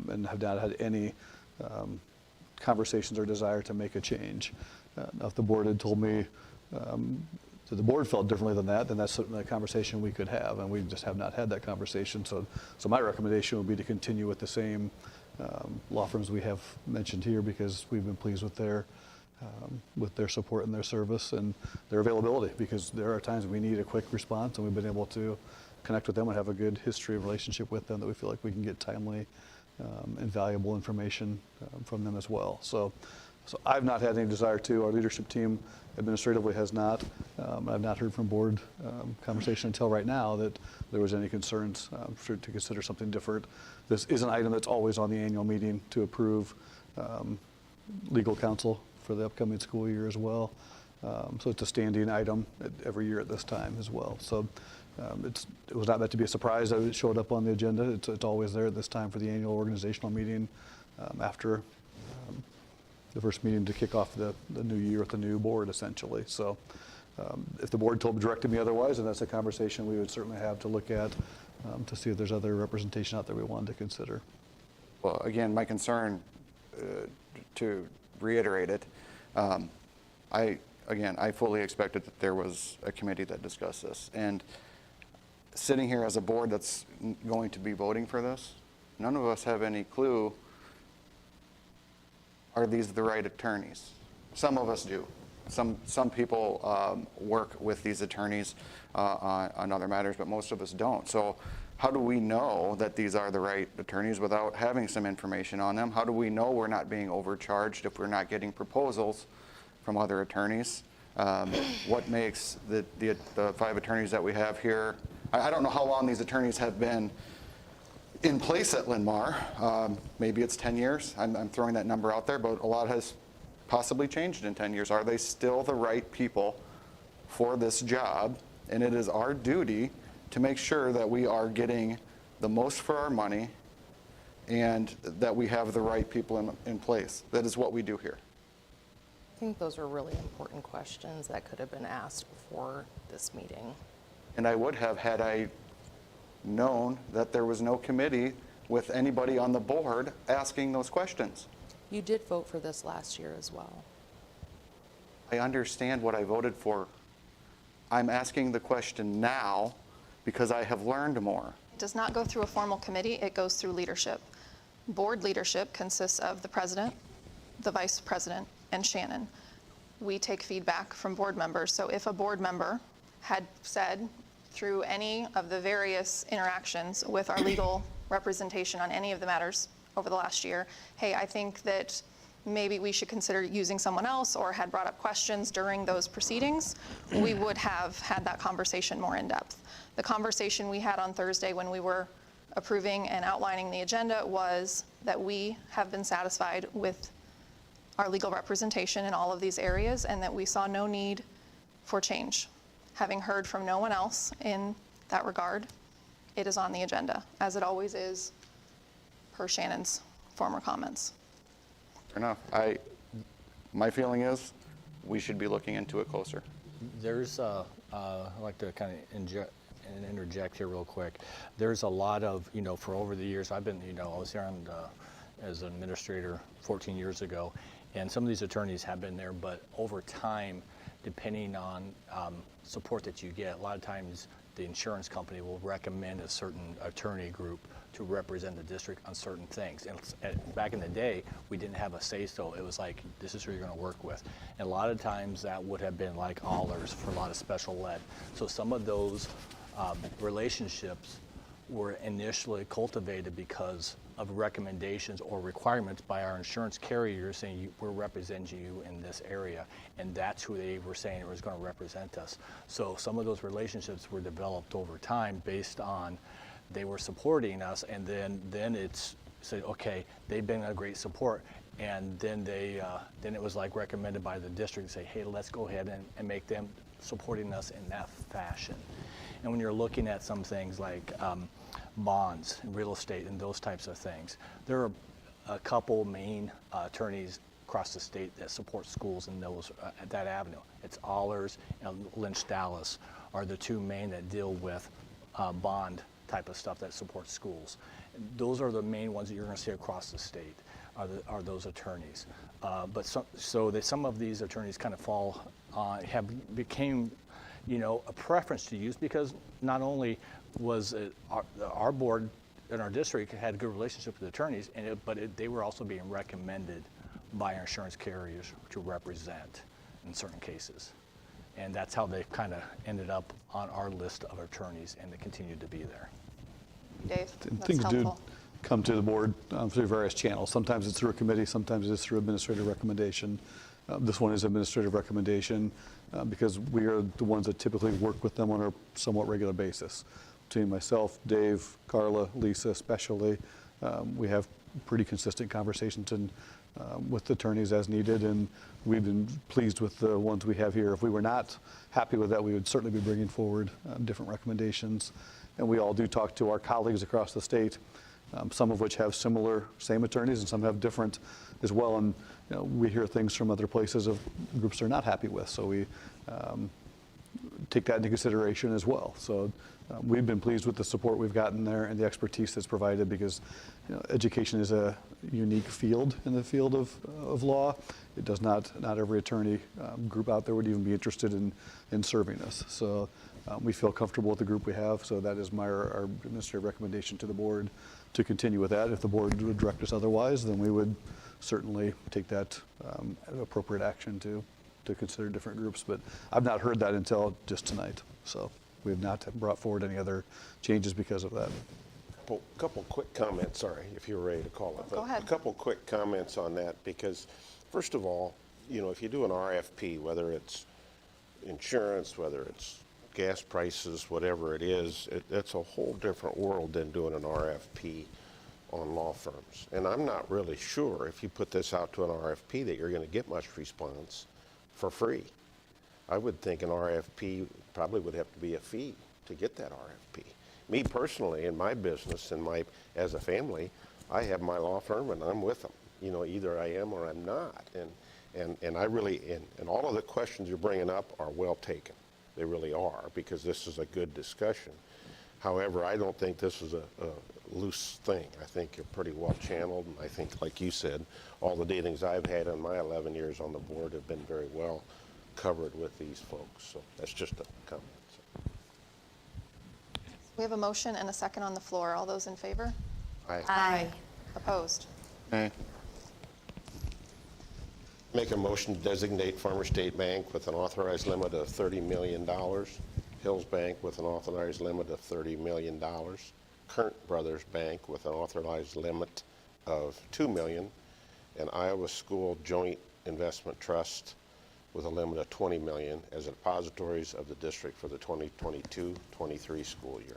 and have not had any conversations or desire to make a change. If the board had told me the board felt differently than that, then that's certainly a conversation we could have, and we just have not had that conversation. So my recommendation would be to continue with the same law firms we have mentioned here, because we've been pleased with their support and their service and their availability, because there are times we need a quick response, and we've been able to connect with them and have a good history of relationship with them that we feel like we can get timely and valuable information from them as well. So I've not had any desire to. Our leadership team administratively has not. I've not heard from board conversation until right now that there was any concerns to consider something different. This is an item that's always on the annual meeting to approve legal counsel for the upcoming school year as well. So it's a standing item every year at this time as well. So it was not meant to be a surprise that it showed up on the agenda. It's always there at this time for the annual organizational meeting after the first meeting to kick off the new year with the new board, essentially. So if the board directed me otherwise, then that's a conversation we would certainly have to look at to see if there's other representation out there we wanted to consider. Well, again, my concern, to reiterate it, I fully expected that there was a committee that discussed this. And sitting here as a board that's going to be voting for this, none of us have any clue, are these the right attorneys? Some of us do. Some people work with these attorneys on other matters, but most of us don't. So how do we know that these are the right attorneys without having some information on them? How do we know we're not being overcharged if we're not getting proposals from other attorneys? What makes the 5 attorneys that we have here? I don't know how long these attorneys have been in place at Linn-Mar. Maybe it's 10 years. I'm throwing that number out there, but a lot has possibly changed in 10 years. Are they still the right people for this job? And it is our duty to make sure that we are getting the most for our money and that we have the right people in place. That is what we do here. I think those are really important questions that could have been asked before this meeting. And I would have had I known that there was no committee with anybody on the board asking those questions. You did vote for this last year as well. I understand what I voted for. I'm asking the question now because I have learned more. It does not go through a formal committee, it goes through leadership. Board leadership consists of the president, the vice president, and Shannon. We take feedback from board members, so if a board member had said through any of the various interactions with our legal representation on any of the matters over the last year, hey, I think that maybe we should consider using someone else, or had brought up questions during those proceedings, we would have had that conversation more in depth. The conversation we had on Thursday when we were approving and outlining the agenda was that we have been satisfied with our legal representation in all of these areas, and that we saw no need for change. Having heard from no one else in that regard, it is on the agenda, as it always is, per Shannon's former comments. Fair enough. My feeling is we should be looking into it closer. There's, I'd like to kind of interject here real quick. There's a lot of, for over the years, I've been, I was here as an administrator 14 years ago, and some of these attorneys have been there, but over time, depending on support that you get, a lot of times the insurance company will recommend a certain attorney group to represent the district on certain things. And back in the day, we didn't have a say-so. It was like, this is who you're going to work with. And a lot of times that would have been like Allers for a lot of special ed. So some of those relationships were initially cultivated because of recommendations or requirements by our insurance carriers saying, we're representing you in this area. And that's who they were saying was going to represent us. So some of those relationships were developed over time based on they were supporting us, and then it's said, okay, they've been a great support. And then then it was like recommended by the district to say, hey, let's go ahead and make them supporting us in that fashion. And when you're looking at some things like bonds, real estate, and those types of things, there are a couple main attorneys across the state that support schools in those at that avenue. It's Allers and Lynch Dallas are the 2 main that deal with bond type of stuff that supports schools. Those are the main ones that you're going to see across the state are those attorneys. But some of these attorneys kind of fall became a preference to use, because not only was it our board in our district had a good relationship with attorneys, but they were also being recommended by our insurance carriers to represent in certain cases. And that's how they kind of ended up on our list of attorneys, and they continued to be there. Dave, that's Things do helpful. come to the board through various channels. Sometimes it's through a committee, sometimes it's through administrative recommendation. This one is administrative recommendation because we are the ones that typically work with them on a somewhat regular basis. Between myself, Dave, Carla, Lisa especially, we have pretty consistent conversations with attorneys as needed, and we've been pleased with the ones we have here. If we were not happy with that, we would certainly be bringing forward different recommendations. And we all do talk to our colleagues across the state, some of which have same attorneys, and some have different as well. And we hear things from other places of groups they're not happy with, so we take that into consideration as well. So we've been pleased with the support we've gotten there and the expertise that's provided, because education is a unique field in the field of law. It does not every attorney group out there would even be interested in serving us. So we feel comfortable with the group we have, so that is our administrative recommendation to the board to continue with that. If the board would direct us otherwise, then we would certainly take that appropriate action to consider different groups. But I've not heard that until just tonight, so we have not brought forward any other changes because of that. Couple quick comments, sorry, if you're ready to call it. Go ahead. A couple quick comments on that, because first of all, if you do an RFP, whether it's insurance, whether it's gas prices, whatever it is, it's a whole different world than doing an RFP on law firms. And I'm not really sure if you put this out to an RFP that you're going to get much response for free. I would think an RFP probably would have to be a fee to get that RFP. Me personally, in my business and as a family, I have my law firm and I'm with them. Either I am or I'm not. And I really, and all of the questions you're bringing up are well taken. They really are, because this is a good discussion. However, I don't think this is a loose thing. I think you're pretty well channeled, and I think, like you said, all the dealings I've had in my 11 years on the board have been very well covered with these folks. So that's just a comment. We have a motion and a second on the floor. All those in favor? Aye. Opposed? Aye. Make a motion to designate Farmer State Bank with an authorized limit of $30 million, Hills Bank with an authorized limit of $30 million, Current Brothers Bank with an authorized limit of $2 million, and Iowa School Joint Investment Trust with a limit of $20 million as depositories of the district for the 2022-23 school year.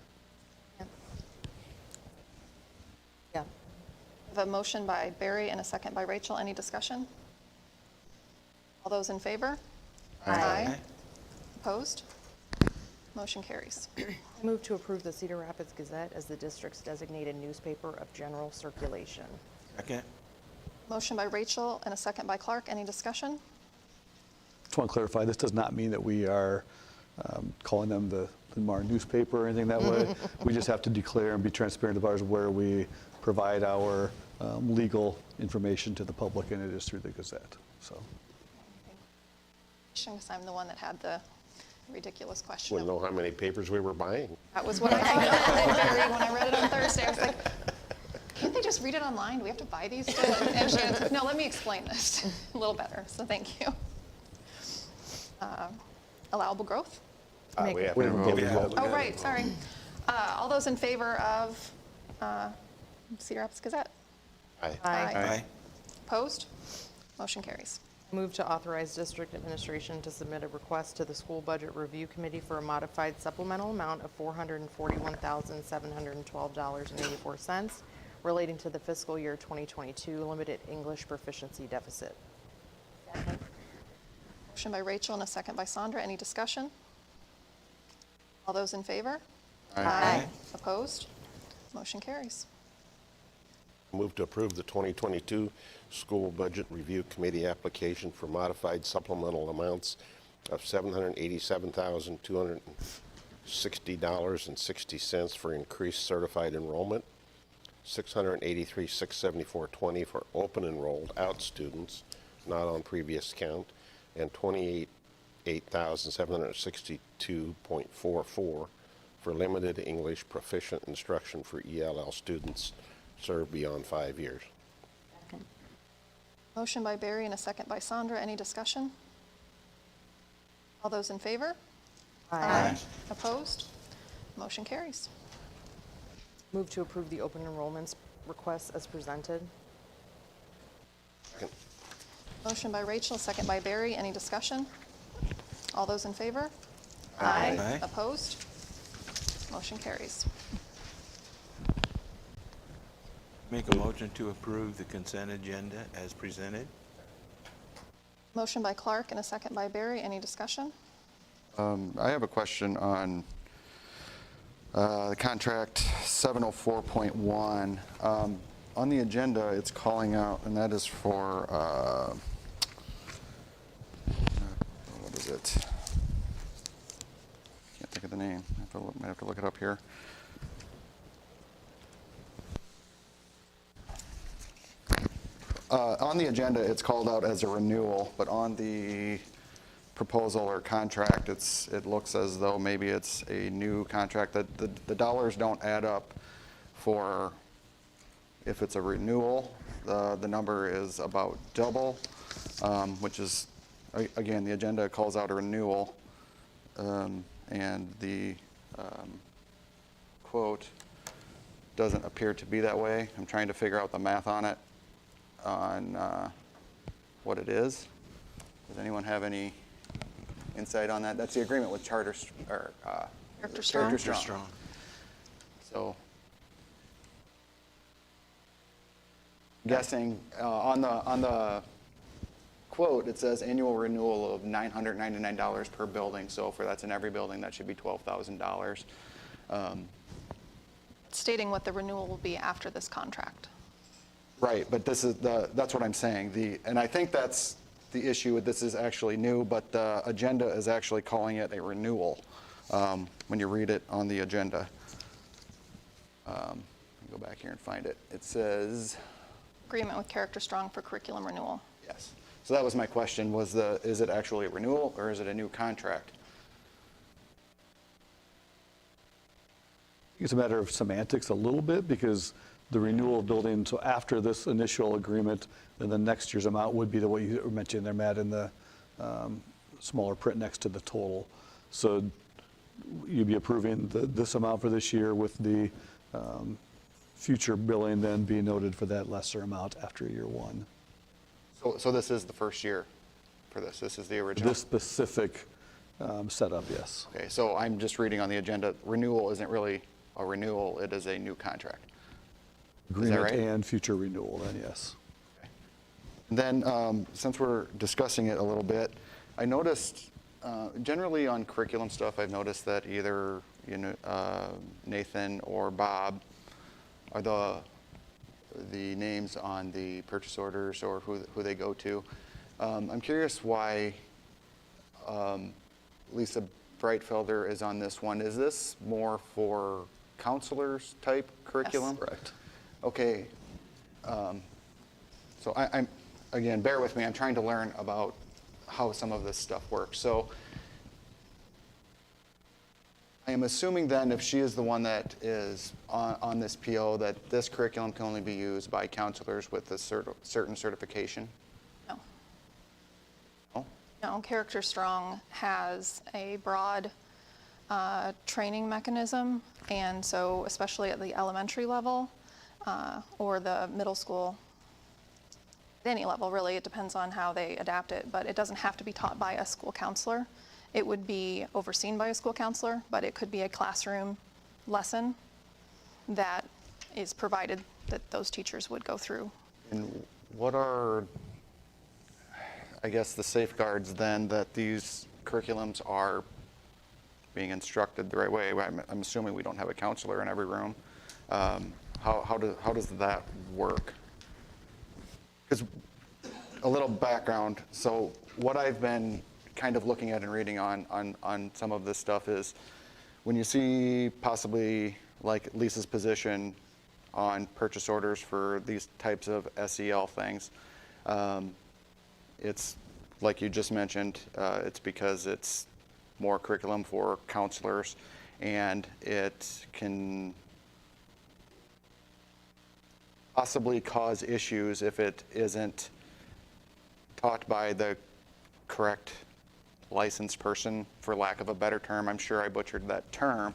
Yeah. We have a motion by Barry and a second by Rachel. Any discussion? All those in favor? Aye. Opposed? Motion carries. I move to approve the Cedar Rapids Gazette as the district's designated newspaper of general circulation. Second. Motion by Rachel and a second by Clark. Any discussion? Just want to clarify, this does not mean that we are calling them the Linn-Mar newspaper or anything that way. We just have to declare and be transparent about where we provide our legal information to the public, and it is through the Gazette. So. Because I'm the one that had the ridiculous question. Wouldn't know how many papers we were buying. That was what I thought of Barry when I read it on Thursday. I was like, can't they just read it online? Do we have to buy these still? And Shannon said, no, let me explain this a little better. So thank you. Allowable growth? We have We haven't voted to yet. Oh, right, sorry. All those in favor of Cedar Rapids Gazette? Aye. Aye. Opposed? Motion carries. Move to authorize district administration to submit a request to the School Budget Review Committee for a modified supplemental amount of $441,712.84 relating to the fiscal year 2022 limited English proficiency deficit. Motion by Rachel and a second by Sandra. Any discussion? All those in favor? Aye. Opposed? Motion carries. Move to approve the 2022 School Budget Review Committee application for modified supplemental amounts of $787,260.60 for increased certified enrollment, $683,674.20 for open enrolled out students, not on previous count, and $8,762.44 for limited English proficient instruction for ELL students served beyond 5 years. Second. Motion by Barry and a second by Sandra. Any discussion? All those in favor? Aye. Opposed? Motion carries. Move to approve the open enrollments requests as presented. Second. Motion by Rachel, second by Barry. Any discussion? All those in favor? Aye. Opposed? Motion carries. Make a motion to approve the consent agenda as presented. Motion by Clark and a second by Barry. Any discussion? I have a question on the contract 704.1. On the agenda, it's calling out, and that is for, what is it? Can't think of the name. I have to look it up here. On the agenda, it's called out as a renewal, but on the proposal or contract, it looks as though maybe it's a new contract. That the dollars don't add up for if it's a renewal. The number is about double, which is, again, the agenda calls out a renewal, and the quote doesn't appear to be that way. I'm trying to figure out the math on it, on what it is. Does anyone have any insight on that? That's the agreement with Charter Strong. Strong. So, guessing on the quote, it says annual renewal of $999 per building. So, that's in every building, that should be $12,000. Stating what the renewal will be after this contract. Right, but that's what I'm saying. And I think that's the issue with this is actually new, but the agenda is actually calling it a renewal when you read it on the agenda. Let me go back here and find it. It says, Agreement with Character Strong for curriculum renewal. yes. So that was my question, is it actually a renewal or is it a new contract? It's a matter of semantics a little bit, because the renewal of building, so after this initial agreement, then the next year's amount would be the way you mentioned there, Matt, in the smaller print next to the total. So you'd be approving this amount for this year with the future billing then being noted for that lesser amount after year one. So this is the first year for this? This is the original? This specific setup, yes. Okay, so I'm just reading on the agenda, renewal isn't really a renewal, it is a new contract. Agreement right? and future renewal, then yes. Then, since we're discussing it a little bit, I noticed, generally on curriculum stuff, I've noticed that either Nathan or Bob are the names on the purchase orders or who they go to. I'm curious why Lisa Breitfelder is on this one. Is this more for counselors type curriculum? Yes. Correct. Okay, so I'm, again, bear with me, I'm trying to learn about how some of this stuff works. So I am assuming then if she is the one that is on this PO, that this curriculum can only be used by counselors with a certain certification? No. Oh, No, Character Strong has a broad training mechanism, and so especially at the elementary level or the middle school, at any level really, it depends on how they adapt it, but it doesn't have to be taught by a school counselor. It would be overseen by a school counselor, but it could be a classroom lesson that is provided that those teachers would go through. and what are, I guess, the safeguards then that these curriculums are being instructed the right way? I'm assuming we don't have a counselor in every room. How does that work? Because a little background, so what I've been kind of looking at and reading on some of this stuff is when you see possibly like Lisa's position on purchase orders for these types of SEL things, it's like you just mentioned, it's because it's more curriculum for counselors, and it can possibly cause issues if it isn't taught by the correct licensed person, for lack of a better term. I'm sure I butchered that term.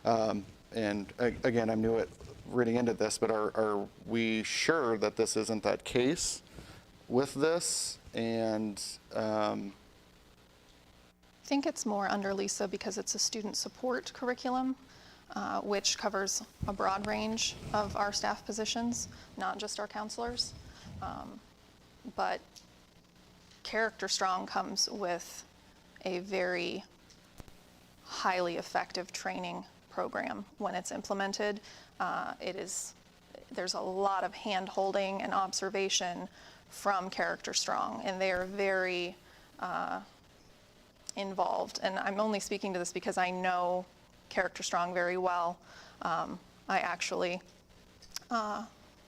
Again, I'm new at reading into this, but are we sure that this isn't that case with this? And I think it's more under Lisa because it's a student support curriculum, which covers a broad range of our staff positions, not just our counselors. But Character Strong comes with a very highly effective training program when it's implemented. There's a lot of hand-holding and observation from Character Strong, and they are very involved. And I'm only speaking to this because I know Character Strong very well.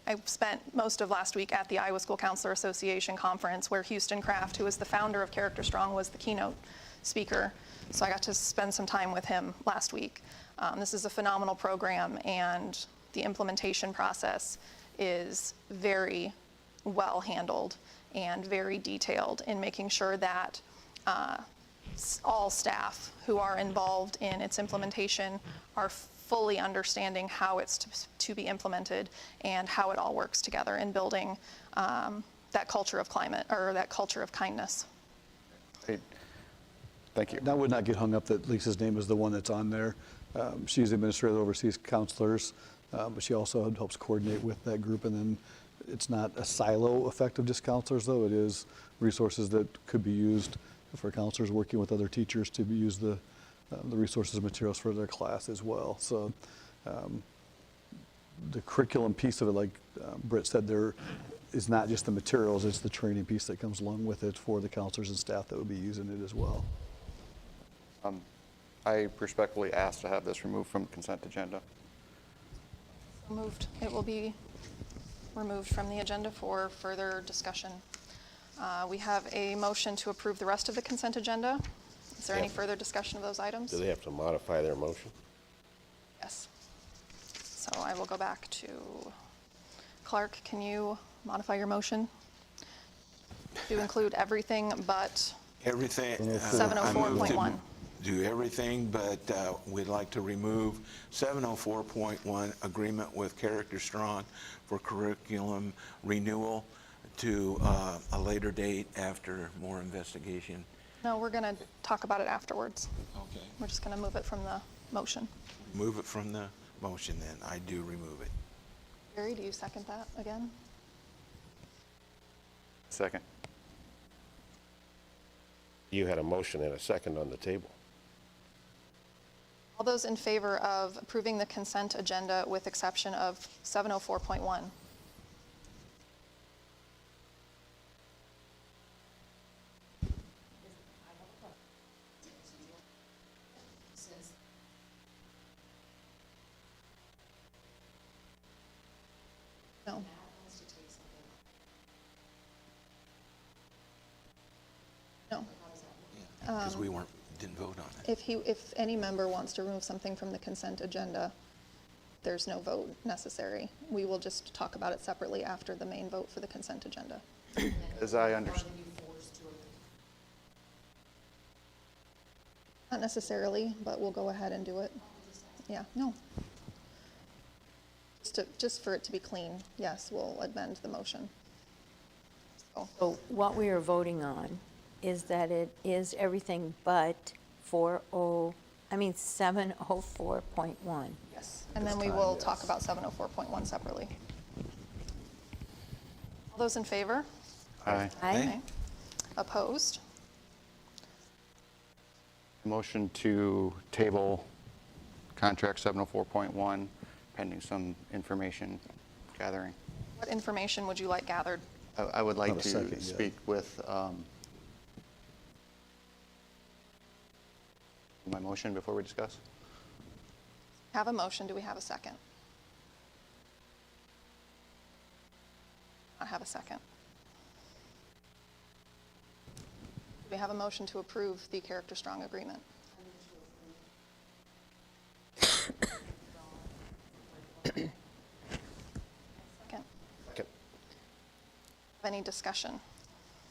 I spent most of last week at the Iowa School Counselor Association conference, where Houston Kraft, who is the founder of Character Strong, was the keynote speaker. So I got to spend some time with him last week. This is a phenomenal program, and the implementation process is very well handled and very detailed in making sure that all staff who are involved in its implementation are fully understanding how it's to be implemented and how it all works together in building that culture of climate, or that culture of kindness. Great. Thank you. And I would not get hung up that Lisa's name is the one that's on there. She's the administrator that oversees counselors, but she also helps coordinate with that group. And then it's not a silo effect of just counselors, though. It is resources that could be used for counselors working with other teachers to use the resources and materials for their class as well. So the curriculum piece of it, like Britt said, there is not just the materials, it's the training piece that comes along with it for the counselors and staff that would be using it as well. I respectfully ask to have this removed from consent agenda. So moved. It will be removed from the agenda for further discussion. We have a motion to approve the rest of the consent agenda. Is there any further discussion of those items? Do they have to modify their motion? Yes. So I will go back to Clark. Can you modify your motion to include everything but Everything. I move to 704.1? Do everything, but we'd like to remove 704.1, agreement with Character Strong for curriculum renewal, to a later date after more investigation. No, we're going to talk about it afterwards. Okay. We're just going to move it from the motion. Move it from the motion then. I do remove it. Gary, do you second that again? Second. You had a motion and a second on the table. All those in favor of approving the consent agenda with exception of 704.1? No. No. Because we didn't vote on it. If any member wants to remove something from the consent agenda, there's no vote necessary. We will just talk about it separately after the main vote for the consent agenda. As I understand. Not necessarily, but we'll go ahead and do it. Yeah, no. Just for it to be clean, yes, we'll amend the motion. So what we are voting on is that it is everything but 704.1. Yes. And then we will talk about 704.1 separately. All those in favor? Aye. Aye. Opposed? Motion to table contract 704.1 pending some information gathering. What information would you like gathered? I would like Not a to second yet. speak with my motion before we discuss. Have a motion, do we have a second? I have a second. We have a motion to approve the Character Strong agreement. Second. Okay. Any discussion,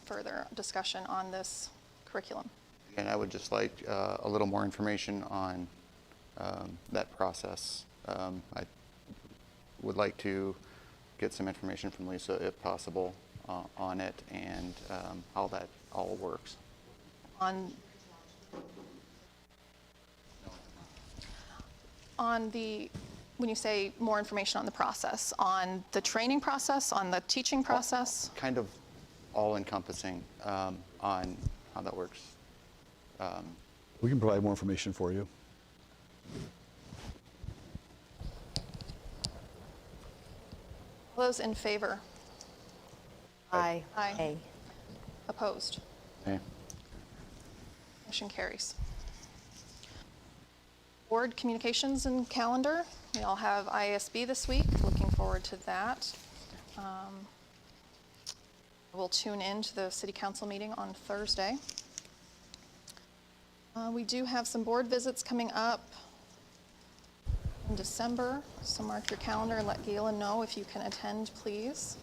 further discussion on this curriculum? And I would just like a little more information on that process. I would like to get some information from Lisa, if possible, on it and how that all works. On the, when you say more information on the process, on the training process, on the teaching process? Kind of all-encompassing on how that works. We can provide more information for you. All those in favor? Aye. Aye. Opposed? Okay. Motion carries. Board communications and calendar. We all have ISB this week. Looking forward to that. We'll tune in to the city council meeting on Thursday. We do have some board visits coming up in December, so mark your calendar and let Galen know if you can attend, please.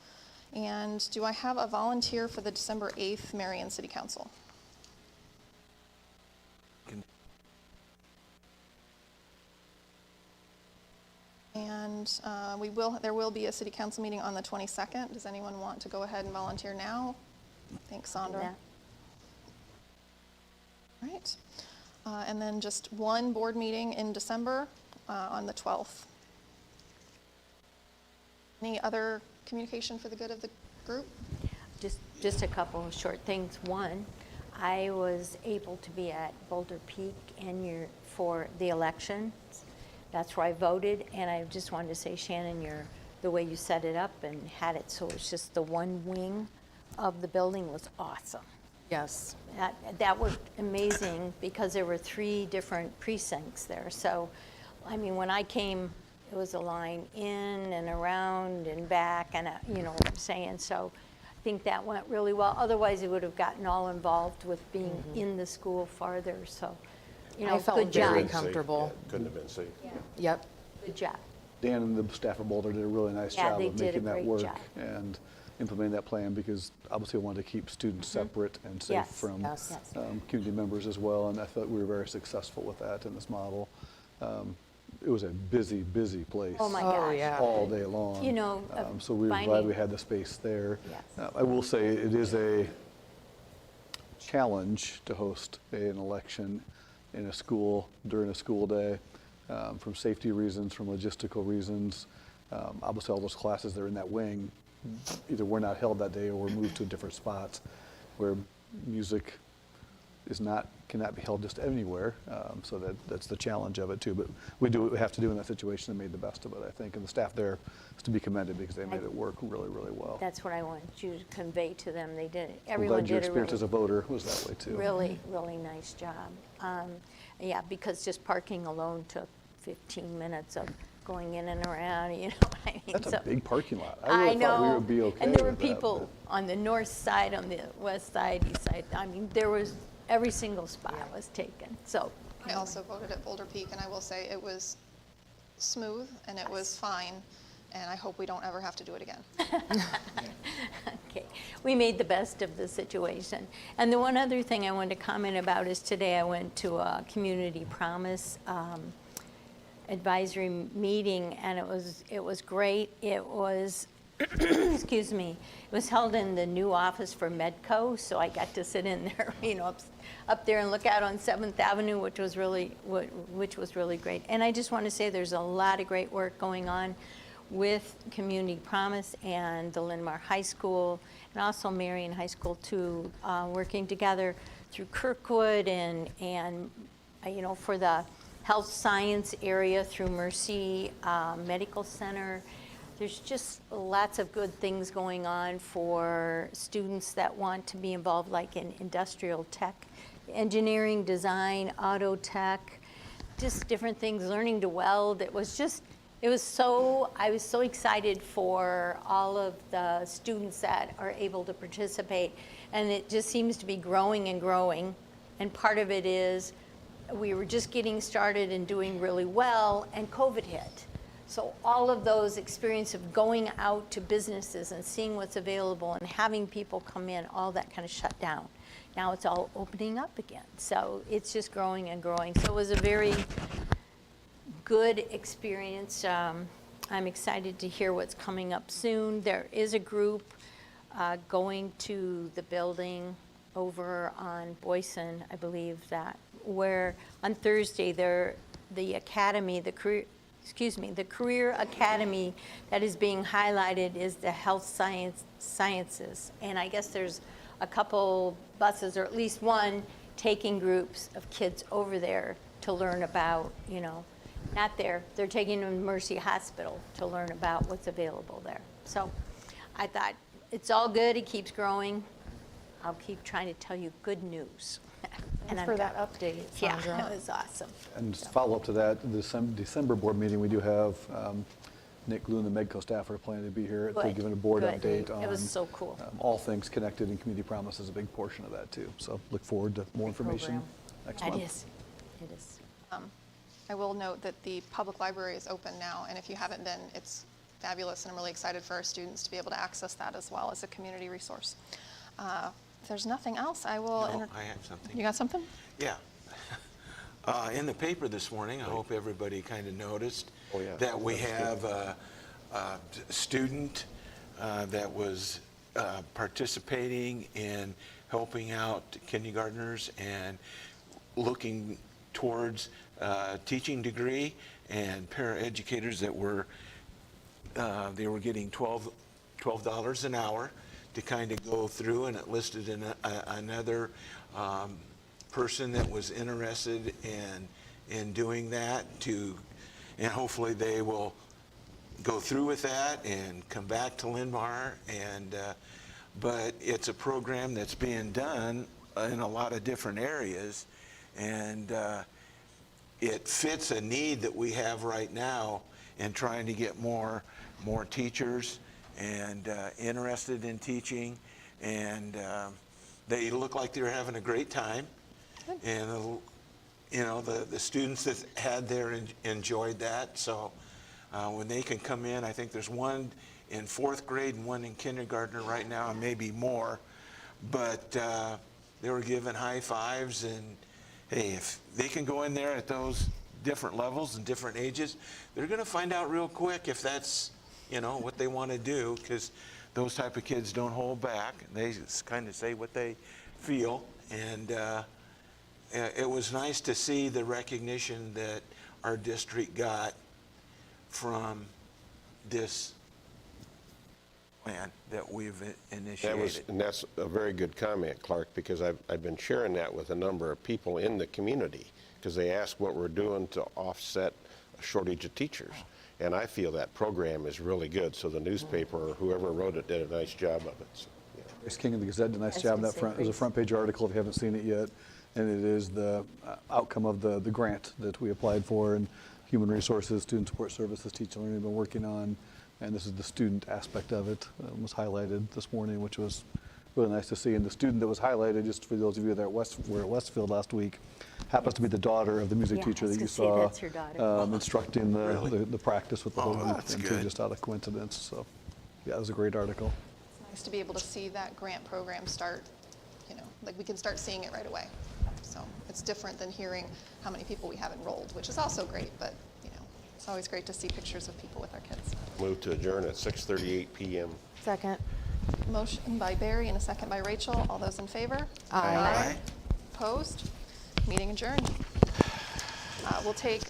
And do I have a volunteer for the December 8th Marion City Council? And there will be a city council meeting on the 22nd. Does anyone want to go ahead and volunteer now? Thanks, Sandra. Yeah. All right. And then just one board meeting in December on the 12th. Any other communication for the good of the group? Just a couple of short things. One, I was able to be at Boulder Peak for the election. That's where I voted, and I just wanted to say, Shannon, the way you set it up and had it so it's just the one wing of the building was awesome. Yes. That worked amazing because there were 3 different precincts there. So, I mean, when I came, it was a line in and around and back, and you know what I'm saying. So, I think that went really well. Otherwise, it would have gotten all involved with being in the school farther. So, you know, I felt good very job. comfortable. Yeah, couldn't have been safe. Yep. Good job. Dan and the staff of Boulder did a really nice Yeah, job they of did a making that great work job. and implementing that plan, because obviously we wanted to keep students separate and safe Yes, from yes. community members as well, and I thought we were very successful with that in this model. It was a busy, busy place. Oh, my Oh, gosh. yeah. All day long. You know, So we were glad finding- we had the space there. Yes. I will say it is a challenge to host an election in a school during a school day, from safety reasons, from logistical reasons. Obviously, all those classes that are in that wing either were not held that day or were moved to different spots where music cannot be held just anywhere. So that's the challenge of it too. But we do what we have to do in that situation and made the best of it, I think. And the staff there is to be commended because they made it work really, really well. That's what I wanted you to convey to them. They did. I'm Everyone glad your did a experience as a really, voter was that way too. really, really nice job. Yeah, because just parking alone took 15 minutes of going in and around. You know what I mean? That's So- a big parking lot. I I really thought we know. would be okay And there were with that, people on the north side, on the west side, east side. I mean, there was, every single spot was taken. So, I also voted at Boulder Peak, and I will say it was smooth and it was fine, and I hope we don't ever have to do it again. okay, we made the best of the situation. And the one other thing I wanted to comment about is today I went to a community promise advisory meeting, and it was great. It was, excuse me, it was held in the new office for Medco, so I got to sit in there, you know, up there and look out on 7th Avenue, which was really great. And I just want to say there's a lot of great work going on with Community Promise and the Linn-Mar High School, and also Marion High School too, working together through Kirkwood and you know, for the health science area through Mercy Medical Center. There's just lots of good things going on for students that want to be involved, like in industrial tech, engineering, design, auto tech, just different things, learning to weld. I was so excited for all of the students that are able to participate. And it just seems to be growing and growing. And part of it is we were just getting started and doing really well, and COVID hit. So all of those experience of going out to businesses and seeing what's available and having people come in, all that kind of shut down. Now it's all opening up again. So it's just growing and growing. So it was a very good experience. I'm excited to hear what's coming up soon. There is a group going to the building over on Boyson, I believe that, where on Thursday the academy, the career academy that is being highlighted is the health sciences. And I guess there's a couple buses, or at least one, taking groups of kids over there to learn about, not there, they're taking them to Mercy Hospital to learn about what's available there. So I thought, it's all good, it keeps growing. I'll keep trying to tell you good news. Thanks for that update, Sandra. Yeah, it was awesome. And just follow up to that, the December board meeting, we do have Nick Lou and the Medco staff are planning to be here to Good, give a board good. update on It was so cool. all things connected, and Community Promise is a big portion of that too. So look forward to more information next month. It is. I will note that the public library is open now, and if you haven't been, it's fabulous, and I'm really excited for our students to be able to access that as well as a community resource. If there's nothing else, I will. No, I have something. You got something? Yeah. In the paper this morning, I hope everybody kind of noticed Oh, yeah. that we have a student that was participating in helping out kindergartners and looking towards teaching degree, and paraeducators that were they were getting $12 an hour to kind of go through, and it listed in another person that was interested in doing that, and hopefully they will go through with that and come back to Linn-Mar. But it's a program that's being done in a lot of different areas, and it fits a need that we have right now in trying to get more teachers and interested in teaching, and they look like they're having a great time. And the students that had there enjoyed that. So when they can come in, I think there's one in 4th grade and one in kindergarten right now, and maybe more. But they were given high fives, and hey, if they can go in there at those different levels and different ages, they're going to find out real quick if that's what they want to do, because those type of kids don't hold back. They just kind of say what they feel, and it was nice to see the recognition that our district got from this plan that we've initiated. And that's a very good comment, Clark, because I've been sharing that with a number of people in the community, because they ask what we're doing to offset a shortage of teachers. And I feel that program is really good. So the newspaper or whoever wrote it did a nice job of it. So, yeah. Grace King of the Gazette did a nice job in that front. There's a front page article if you haven't seen it yet. And it is the outcome of the grant that we applied for, and Human Resources, Student Support Services, Teaching and Learning have been working on. And this is the student aspect of it, was highlighted this morning, which was really nice to see. And the student that was highlighted, just for those of you that were at Westfield last week, happens to be the daughter of the music teacher that you saw that's her daughter. instructing the practice with the whole group, that's and good. just out of coincidence. So yeah, it was a great article. It's nice to be able to see that grant program start, like we can start seeing it right away. So it's different than hearing how many people we have enrolled, which is also great, but it's always great to see pictures of people with our kids. Move to adjourn at 6:38 p.m. Second. Motion by Barry and a second by Rachel. All those in favor? Aye. Opposed? Meeting adjourned. We'll take